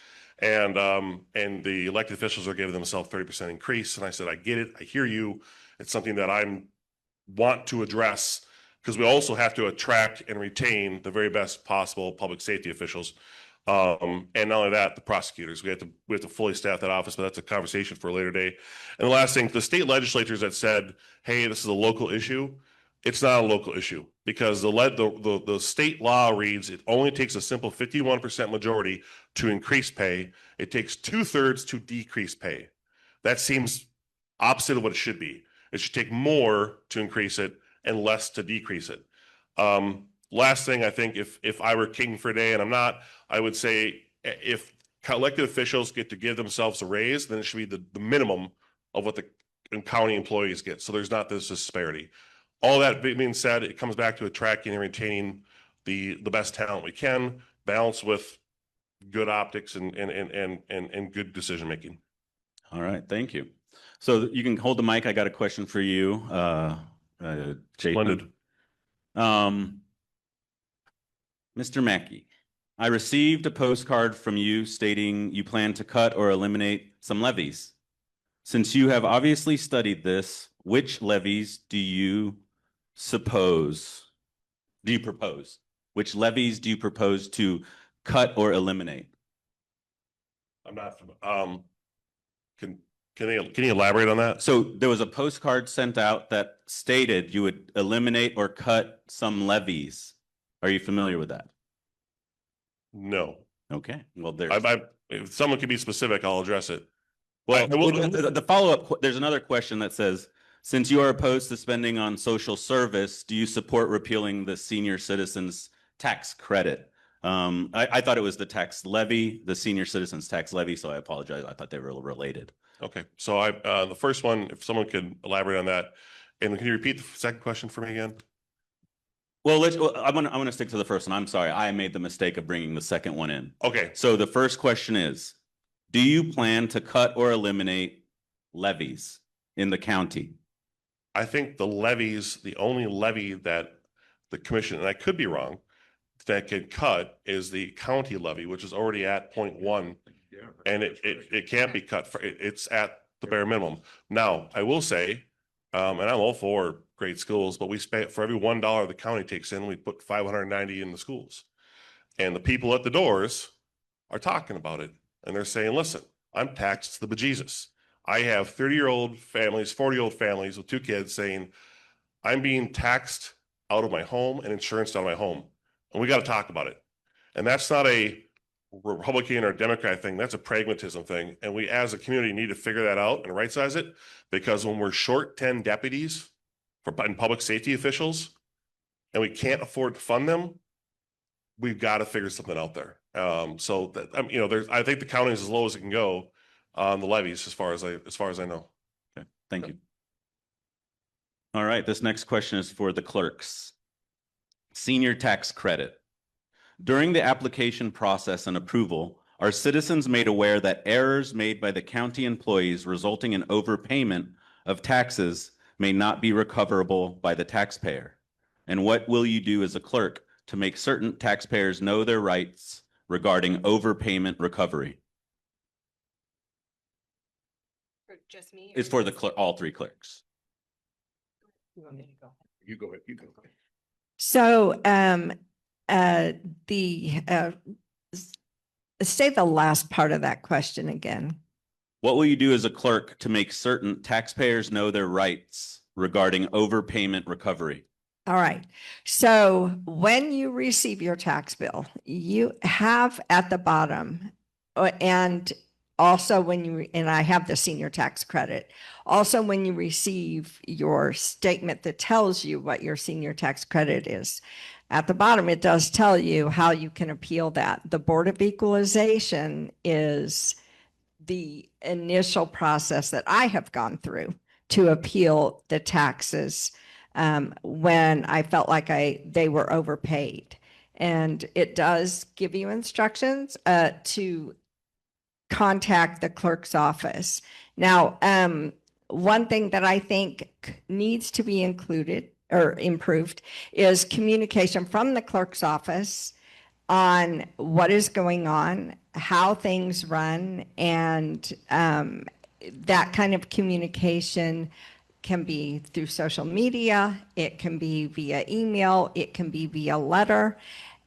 And the elected officials are giving themselves 30% increase. And I said, I get it. I hear you. It's something that I want to address, because we also have to attract and retain the very best possible public safety officials. And not only that, the prosecutors. We have to fully staff that office, but that's a conversation for a later day. And the last thing, the state legislatures that said, hey, this is a local issue, it's not a local issue because the state law reads it only takes a simple 51% majority to increase pay. It takes 2/3 to decrease pay. That seems opposite of what it should be. It should take more to increase it and less to decrease it. Last thing, I think if I were king for a day and I'm not, I would say if elected officials get to give themselves a raise, then it should be the minimum of what the county employees get. So there's not this disparity. All that being said, it comes back to attracting and retaining the best talent we can, balanced with good optics and good decision making. All right, thank you. So you can hold the mic. I got a question for you, Jason. Mr. Maki, I received a postcard from you stating you plan to cut or eliminate some levies. Since you have obviously studied this, which levies do you propose? Which levies do you propose to cut or eliminate? I'm not. Can you elaborate on that? So there was a postcard sent out that stated you would eliminate or cut some levies. Are you familiar with that? No. Okay. Well, there's. If someone can be specific, I'll address it. Well, the follow-up, there's another question that says, since you are opposed to spending on social service, do you support repealing the senior citizens tax credit? I thought it was the tax levy, the senior citizens tax levy, so I apologize. I thought they were related. Okay. So the first one, if someone could elaborate on that, and can you repeat the second question for me again? Well, I'm gonna stick to the first one. I'm sorry, I made the mistake of bringing the second one in. Okay. So the first question is, do you plan to cut or eliminate levies in the county? I think the only levy that the commission, and I could be wrong, that can cut is the county levy, which is already at 0.1, and it can't be cut. It's at the bare minimum. Now, I will say, and I'm all for great schools, but we spend for every $1 the county takes in, we put 590 in the schools, and the people at the doors are talking about it, and they're saying, "Listen, I'm taxed to the bejesus. I have 30-year-old families, 40-year-old families with 2 kids saying, I'm being taxed out of my home and insurance out of my home. And we got to talk about it." And that's not a Republican or Democrat thing. That's a pragmatism thing. And we as a community need to figure that out and right-size it, because when we're short 10 deputies and public safety officials and we can't afford to fund them, we've got to figure something out there. So that, I think the county is as low as it can go on the levies, as far as I know. Okay, thank you. All right, this next question is for the clerks. Senior tax credit. During the application process and approval, are citizens made aware that errors made by the county employees resulting in overpayment of taxes may not be recoverable by the taxpayer? And what will you do as a clerk to make certain taxpayers know their rights regarding overpayment recovery? Just me? It's for the all 3 clerks. You go ahead. So, say the last part of that question again. What will you do as a clerk to make certain taxpayers know their rights regarding overpayment recovery? All right. So when you receive your tax bill, you have at the bottom, and also and I have the senior tax credit. Also, when you receive your statement that tells you what your senior tax credit is, at the bottom, it does tell you how you can appeal that. The Board of Equalization is the initial process that I have gone through to appeal the taxes when I felt like they were overpaid. And it does give you instructions to contact the clerk's office. Now, one thing that I think needs to be included or improved is communication from the clerk's office on what is going on, how things run, and that kind of communication can be through social media, it can be via email, it can be via letter.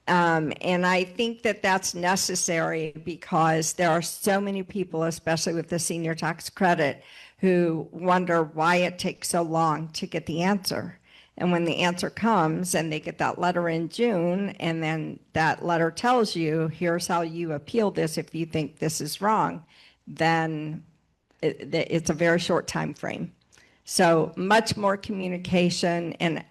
And I think that that's necessary because there are so many people, especially with the senior tax credit, who wonder why it takes so long to get the answer. And when the answer comes and they get that letter in June, and then that letter tells you, here's how you appeal this if you think this is wrong, then it's a very short time frame. So much more communication and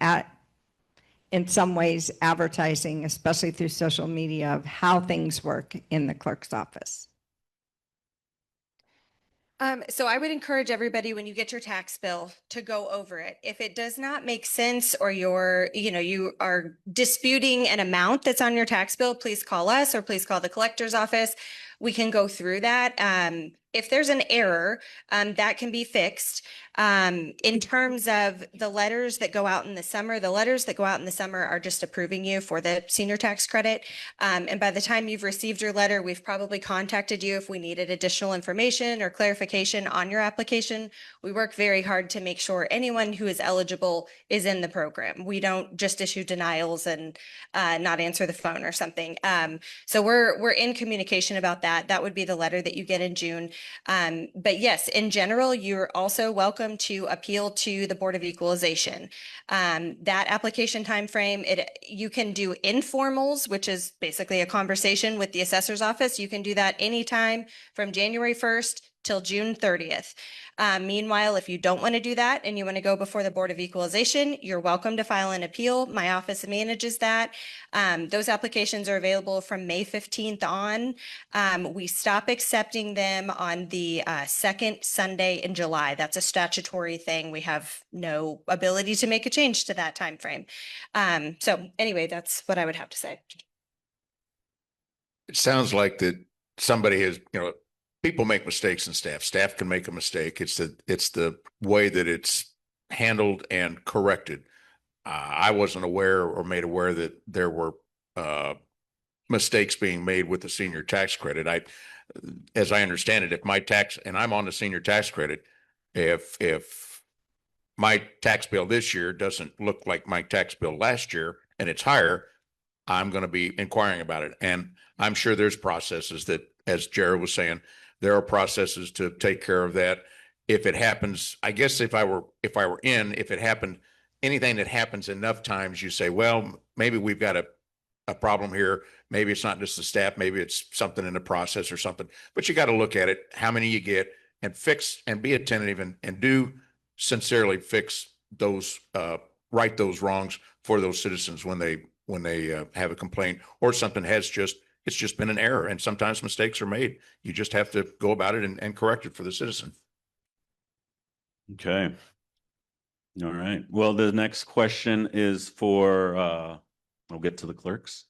in some ways advertising, especially through social media, of how things work in the clerk's office. So I would encourage everybody, when you get your tax bill, to go over it. If it does not make sense, or you are disputing an amount that's on your tax bill, please call us or please call the collector's office. We can go through that. If there's an error, that can be fixed. In terms of the letters that go out in the summer, are just approving you for the senior tax credit. And by the time you've received your letter, we've probably contacted you if we needed additional information or clarification on your application. We work very hard to make sure anyone who is eligible is in the program. We don't just issue denials and not answer the phone or something. So we're in communication about that. That would be the letter that you get in June. But yes, in general, you're also welcome to appeal to the Board of Equalization. That application timeframe, you can do informals, which is basically a conversation with the assessor's office. You can do that anytime from January 1st till June 30th. Meanwhile, if you don't want to do that and you want to go before the Board of Equalization, you're welcome to file an appeal. My office manages that. Those applications are available from May 15th on. We stop accepting them on the second Sunday in July. That's a statutory thing. We have no ability to make a change to that time frame. So anyway, that's what I would have to say. It sounds like that somebody has, people make mistakes in staff. Staff can make a mistake. It's the way that it's handled and corrected. I wasn't aware or made aware that there were mistakes being made with the senior tax credit. As I understand it, if my tax, and I'm on the senior tax credit, if my tax bill this year doesn't look like my tax bill last year and it's higher, I'm going to be inquiring about it. And I'm sure there's processes that, as Jera was saying, there are processes to take care of that. If it happens, I guess if it happened, anything that happens enough times, you say, well, maybe we've got a problem here. Maybe it's not just the staff, maybe it's something in the process or something, but you got to look at it, how many you get, and fix and be attentive and do sincerely fix those, right those wrongs for those citizens when they have a complaint or something it's just been an error, and sometimes mistakes are made. You just have to go about it and correct it for the citizen. Okay. All right. Well, the next question is for, I'll get to the clerks.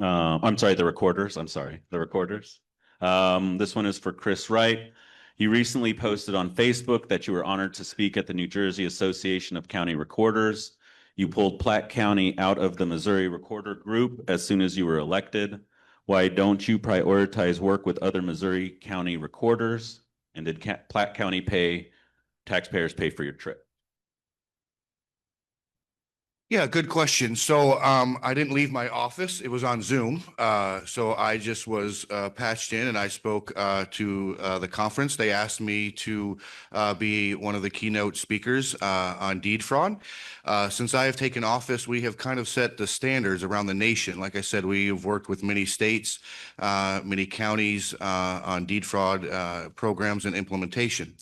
I'm sorry, the recorders. The recorders. This one is for Chris Wright. You recently posted on Facebook that you were honored to speak at the New Jersey Association of County Recorders. You pulled Platte County out of the Missouri Recorder Group as soon as you were elected. Why don't you prioritize work with other Missouri County recorders? And did Platte County taxpayers pay for your trip? Yeah, good question. So I didn't leave my office. It was on Zoom. So I just was patched in and I spoke to the conference. They asked me to be one of the keynote speakers on deed fraud. Since I have taken office, we have kind of set the standards around the nation. Like I said, we have worked with many states, many counties on deed fraud programs and implementation.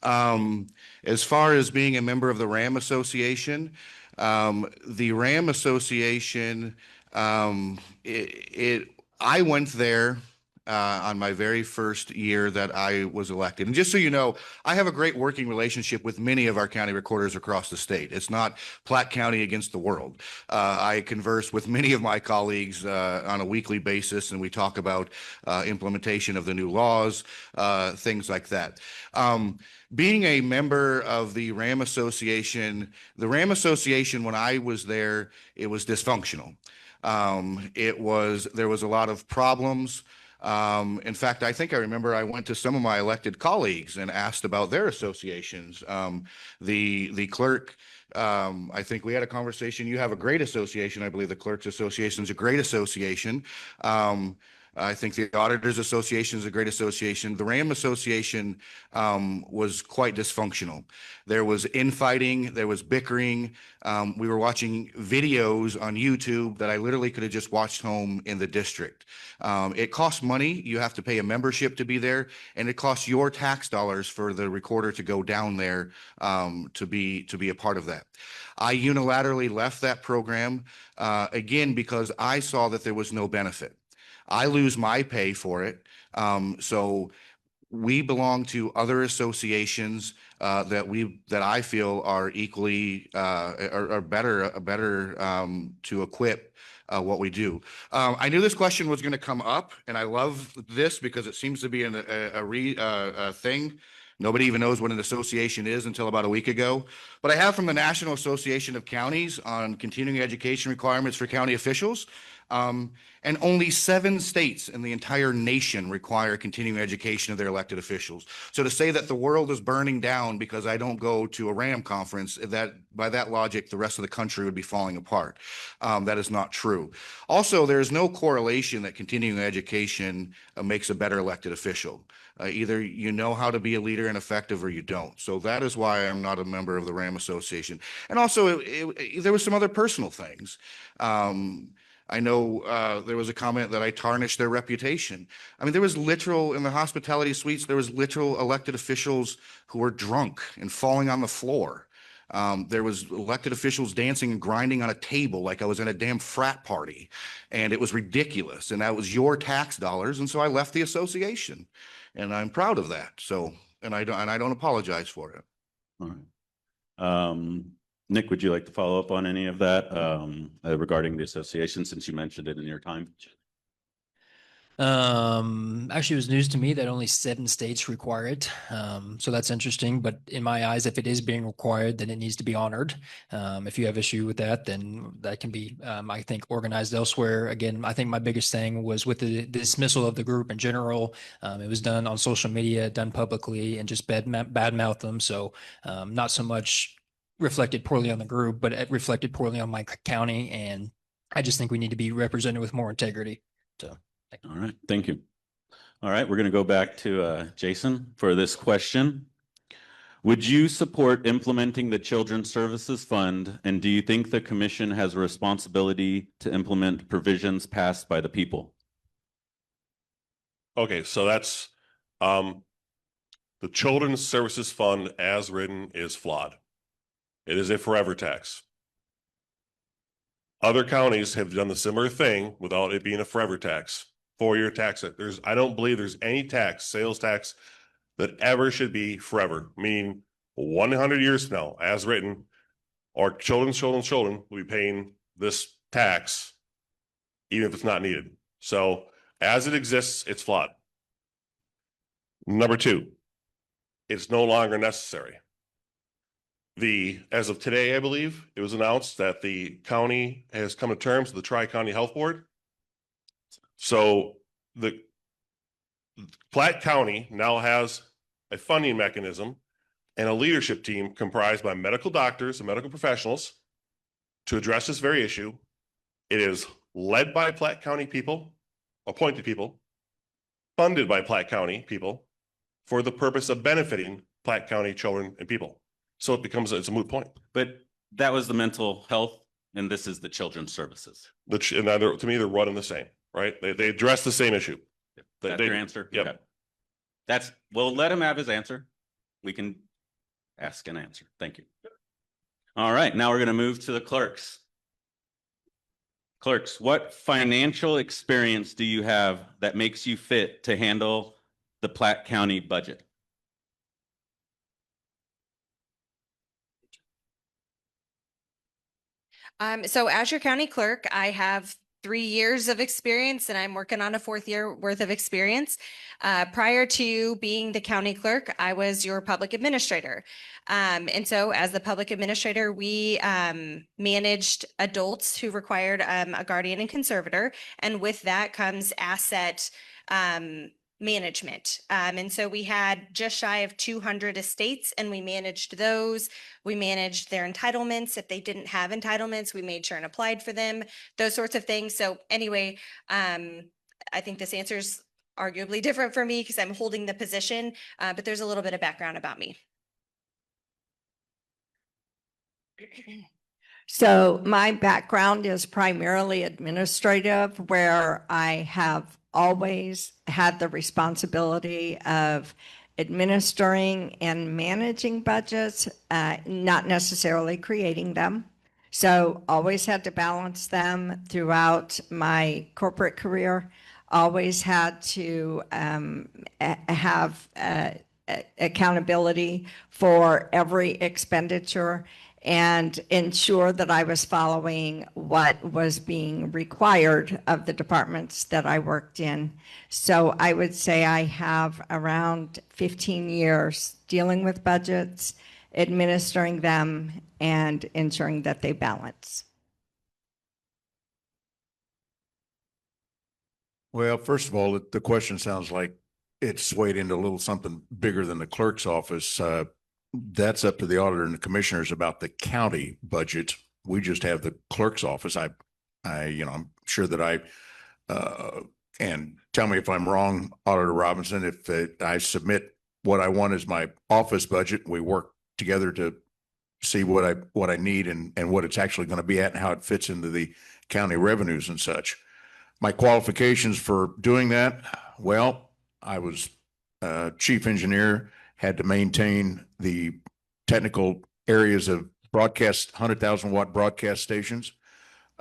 As far as being a member of the RAM Association, the RAM Association, I went there on my very first year that I was elected. And just so you know, I have a great working relationship with many of our county recorders across the state. It's not Platte County against the world. I converse with many of my colleagues on a weekly basis, and we talk about implementation of the new laws, things like that. Being a member of the RAM Association, when I was there, it was dysfunctional. There was a lot of problems. In fact, I think I remember I went to some of my elected colleagues and asked about their associations. The clerk, I think we had a conversation. You have a great association. I believe the Clerks Association is a great association. I think the Auditors Association is a great association. The RAM Association was quite dysfunctional. There was infighting, there was bickering. We were watching videos on YouTube that I literally could have just watched home in the district. It costs money. You have to pay a membership to be there, and it costs your tax dollars for the recorder to go down there to be a part of that. I unilaterally left that program again because I saw that there was no benefit. I lose my pay for it. So we belong to other associations that I feel are equally are better to equip what we do. I knew this question was going to come up, and I love this because it seems to be a thing. Nobody even knows what an association is until about a week ago. But I have from the National Association of Counties on continuing education requirements for county officials. And only 7 states in the entire nation require continuing education of their elected officials. So to say that the world is burning down because I don't go to a RAM conference, that by that logic, the rest of the country would be falling apart. That is not true. Also, there is no correlation that continuing education makes a better elected official. Either you know how to be a leader and effective or you don't. So that is why I'm not a member of the RAM Association. And also, there was some other personal things. I know there was a comment that I tarnished their reputation. I mean, there was literal, in the hospitality suites, there was literal elected officials who were drunk and falling on the floor. There was elected officials dancing and grinding on a table like I was in a damn frat party. And it was ridiculous. And that was your tax dollars. And so I left the association. And I'm proud of that. So, and I don't apologize for it. All right. Nick, would you like to follow up on any of that regarding the association, since you mentioned it in your time? Actually, it was news to me that only 7 states require it. So that's interesting. But in my eyes, if it is being required, then it needs to be honored. If you have issue with that, then that can be, I think, organized elsewhere. Again, I think my biggest thing was with the dismissal of the group in general. It was done on social media, done publicly, and just badmouth them. So not so much reflected poorly on the group, but it reflected poorly on my county. And I just think we need to be represented with more integrity. So. All right, thank you. All right, we're going to go back to Jason for this question. Would you support implementing the Children's Services Fund, and do you think the commission has a responsibility to implement provisions passed by the people? Okay, so that's the Children's Services Fund as written is flawed. It is a forever tax. Other counties have done the similar thing without it being a forever tax. 4-year tax. I don't believe there's any tax, sales tax, that ever should be forever, meaning 100 years from now, as written, our children will be paying this tax, even if it's not needed. So as it exists, it's flawed. Number 2, it's no longer necessary. As of today, I believe, it was announced that the county has come to terms with the Tri-County Health Board. So the Platte County now has a funding mechanism and a leadership team comprised by medical doctors and medical professionals to address this very issue. It is led by Platte County people, appointed people, funded by Platte County people for the purpose of benefiting Platte County children and people. So it's a moot point. But that was the mental health, and this is the children's services. To me, they're one and the same. Right? They address the same issue. That's your answer? Yep. Okay. We'll let him have his answer. We can ask and answer. Thank you. All right, now we're going to move to the clerks. Clerks, what financial experience do you have that makes you fit to handle the Platte County budget? So as your county clerk, I have 3 years of experience and I'm working on a 4th year worth of experience. Prior to being the county clerk, I was your public administrator. And so as the public administrator, we managed adults who required a guardian and conservator. And with that comes asset management. And so we had just shy of 200 estates and we managed those. We managed their entitlements. If they didn't have entitlements, we made sure and applied for them, those sorts of things. So anyway, I think this answer is arguably different for me because I'm holding the position, but there's a little bit of background about me. So my background is primarily administrative, where I have always had the responsibility of administering and managing budgets, not necessarily creating them. So always had to balance them throughout my corporate career, always had to have accountability for every expenditure and ensure that I was following what was being required of the departments that I worked in. So I would say I have around 15 years dealing with budgets, administering them, and ensuring that they balance. Well, first of all, the question sounds like it's swayed into a little something bigger than the clerk's office. That's up to the auditor and the commissioners about the county budget. We just have the clerk's office. I'm sure that and tell me if I'm wrong, Auditor Robinson, if I submit what I want as my office budget, we work together to see what I need and what it's actually going to be at and how it fits into the county revenues and such. My qualifications for doing that, well, I was chief engineer, had to maintain the technical areas of broadcast, 100,000 watt broadcast stations,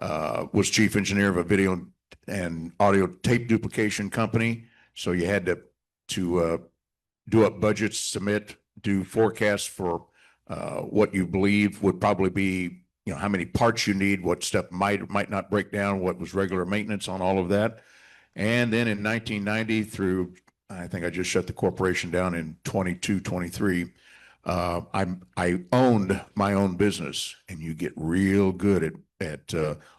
was chief engineer of a video and audio tape duplication company. So you had to do up budgets, submit, do forecasts for what you believe would probably be, how many parts you need, what stuff might not break down, what was regular maintenance on all of that. And then in 1990 through, I think I just shut the corporation down in 22, 23. I owned my own business, and you get real good at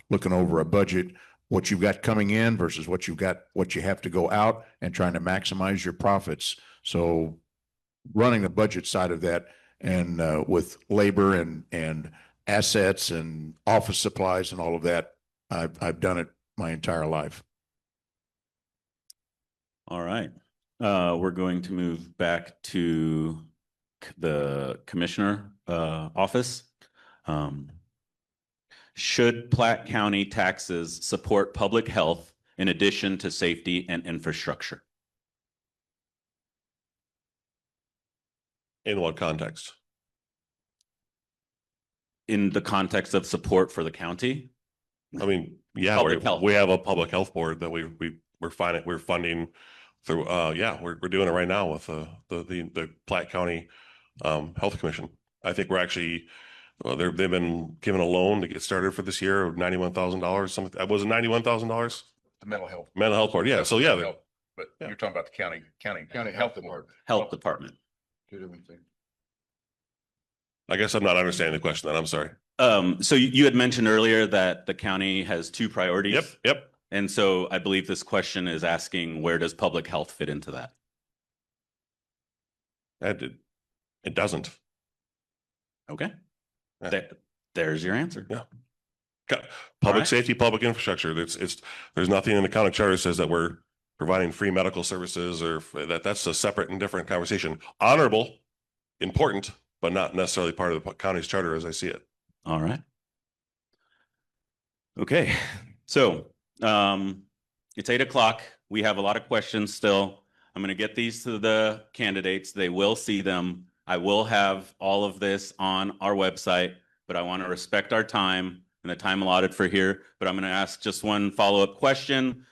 looking over a budget, what you've got coming in versus what you have to go out, and trying to maximize your profits. So running the budget side of that, and with labor and assets and office supplies and all of that, I've done it my entire life. All right. We're going to move back to the commissioner office. Should Platte County taxes support public health in addition to safety and infrastructure? In what context? In the context of support for the county? I mean, yeah, Public health. we have a public health board that we're funding through. We're doing it right now with the Platte County Health Commission. I think we're actually they've been given a loan to get started for this year of $91,000. Something was it $91,000? The mental health. Mental health board. Yeah. So yeah, But you're talking about the county health department. Health department. Two different things. I guess I'm not understanding the question. Then I'm sorry. So you had mentioned earlier that the county has two priorities. Yep. And so I believe this question is asking, where does public health fit into that? It doesn't. Okay. Yeah. There's your answer. Yeah. Public right. safety, public infrastructure. There's nothing in the county charter that says that we're providing free medical services, or that's a separate and different conversation. Honorable, important, but not necessarily part of the county's charter as I see it. All right. Okay. So it's 8 o'clock. We have a lot of questions still. I'm going to get these to the candidates. They will see them. I will have all of this on our website, but I want to respect our time and the time allotted for here. But I'm going to ask just one follow-up question.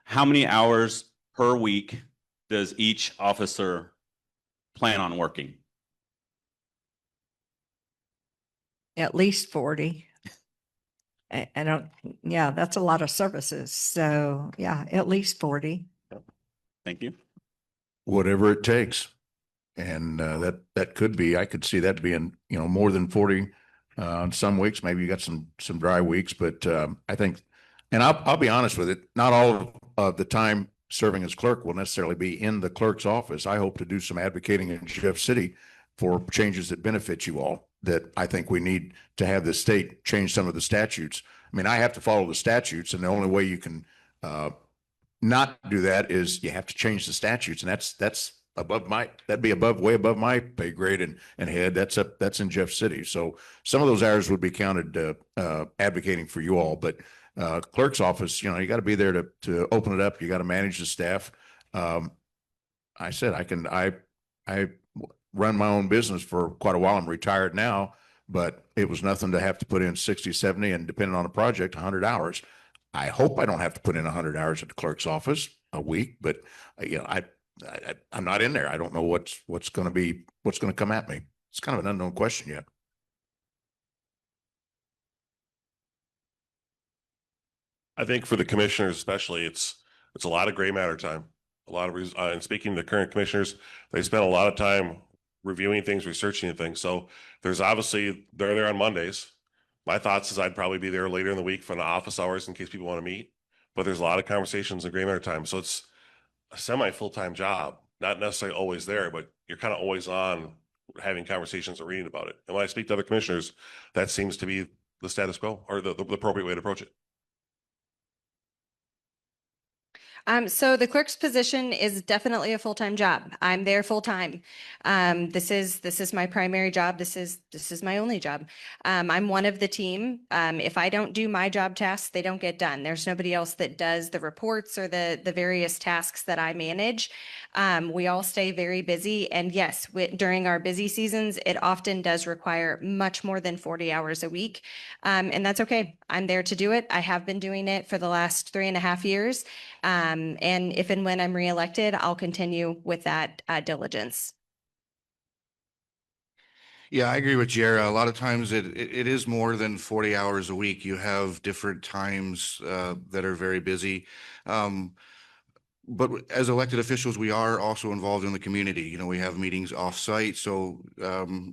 How many hours per week does each officer plan on working? At least 40. That's a lot of services. So yeah, at least 40. Thank you. Whatever it takes. And that could be, I could see that being, more than 40 on some weeks. Maybe you got some dry weeks, but I think, and I'll be honest with it, not all of the time serving as clerk will necessarily be in the clerk's office. I hope to do some advocating in Jeff City for changes that benefit you all, that I think we need to have the state change some of the statutes. I mean, I have to follow the statutes, and the only way you can Not do that is you have to change the statutes, and that's that'd be way above my pay grade and head. That's in Jeff City. So some of those hours would be counted advocating for you all, but clerk's office, you got to be there to open it up. You got to manage the staff. I said I run my own business for quite a while. I'm retired now, but it was nothing to have to put in 60, 70, and depending on the project, 100 hours. I hope I don't have to put in 100 hours at the clerk's office a week, but I'm not in there. I don't know what's going to come at me. It's kind of an unknown question yet. I think for the commissioners especially, it's a lot of gray matter time. A lot of and speaking to the current commissioners, they spend a lot of time reviewing things, researching things. So there's obviously they're there on Mondays. My thoughts is I'd probably be there later in the week for the office hours in case people want to meet. But there's a lot of conversations and gray matter time. So it's a semi full-time job, not necessarily always there, but you're kind of always on having conversations and reading about it. And when I speak to other commissioners, that seems to be the status quo or the appropriate way to approach it. So the clerk's position is definitely a full-time job. I'm there full-time. This is my primary job. This is my only job. I'm one of the team. If I don't do my job tasks, they don't get done. There's nobody else that does the reports or the various tasks that I manage. We all stay very busy, and yes, during our busy seasons, it often does require much more than 40 hours a week. And that's okay. I'm there to do it. I have been doing it for the last 3.5 years. And if and when I'm reelected, I'll continue with that diligence. Yeah, I agree with Jera. A lot of times it is more than 40 hours a week. You have different times that are very busy. But as elected officials, we are also involved in the community. We have meetings off-site. So,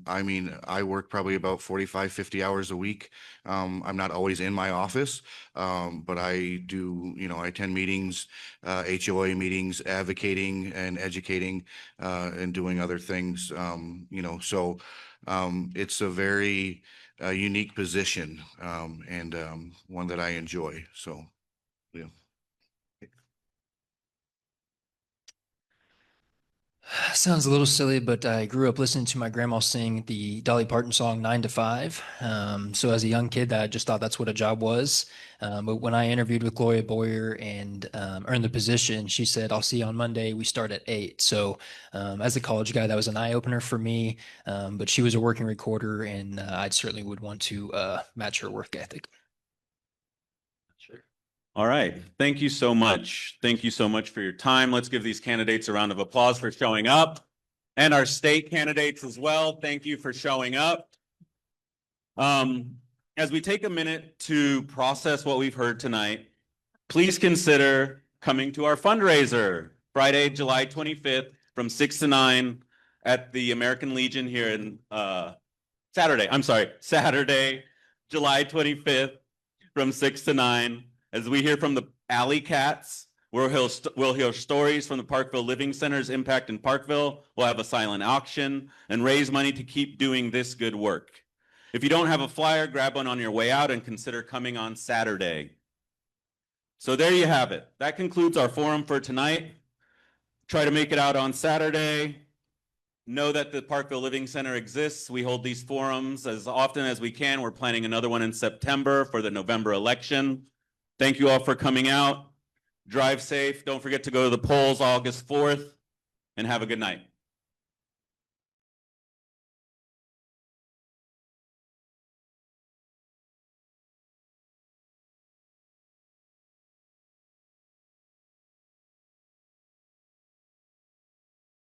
I work probably about 45, 50 hours a week. I'm not always in my office, but I do, I attend meetings, HOA meetings, advocating and educating, and doing other things, so it's a very unique position, and one that I enjoy. So, yeah. Sounds a little silly, but I grew up listening to my grandma sing the Dolly Parton song 9 to 5. So as a young kid, I just thought that's what a job was. But when I interviewed with Gloria Boyer and earned the position, she said, "I'll see you on Monday. We start at 8." So as a college guy, that was an eye opener for me. But she was a working recorder, and I certainly would want to match her work ethic. All right. Thank you so much. Thank you so much for your time. Let's give these candidates a round of applause for showing up, and our state candidates as well. Thank you for showing up. As we take a minute to process what we've heard tonight, please consider coming to our fundraiser Friday, July 25th from 6 to 9 at the American Legion here in Saturday, July 25th from 6 to 9. As we hear from the Alley Cats, we'll hear stories from the Parkville Living Center's impact in Parkville. We'll have a silent auction and raise money to keep doing this good work. If you don't have a flyer, grab one on your way out and consider coming on Saturday. So there you have it. That concludes our forum for tonight. Try to make it out on Saturday. Know that the Parkville Living Center exists. We hold these forums as often as we can. We're planning another one in September for the November election. Thank you all for coming out. Drive safe. Don't forget to go to the polls August 4th, and have a good night.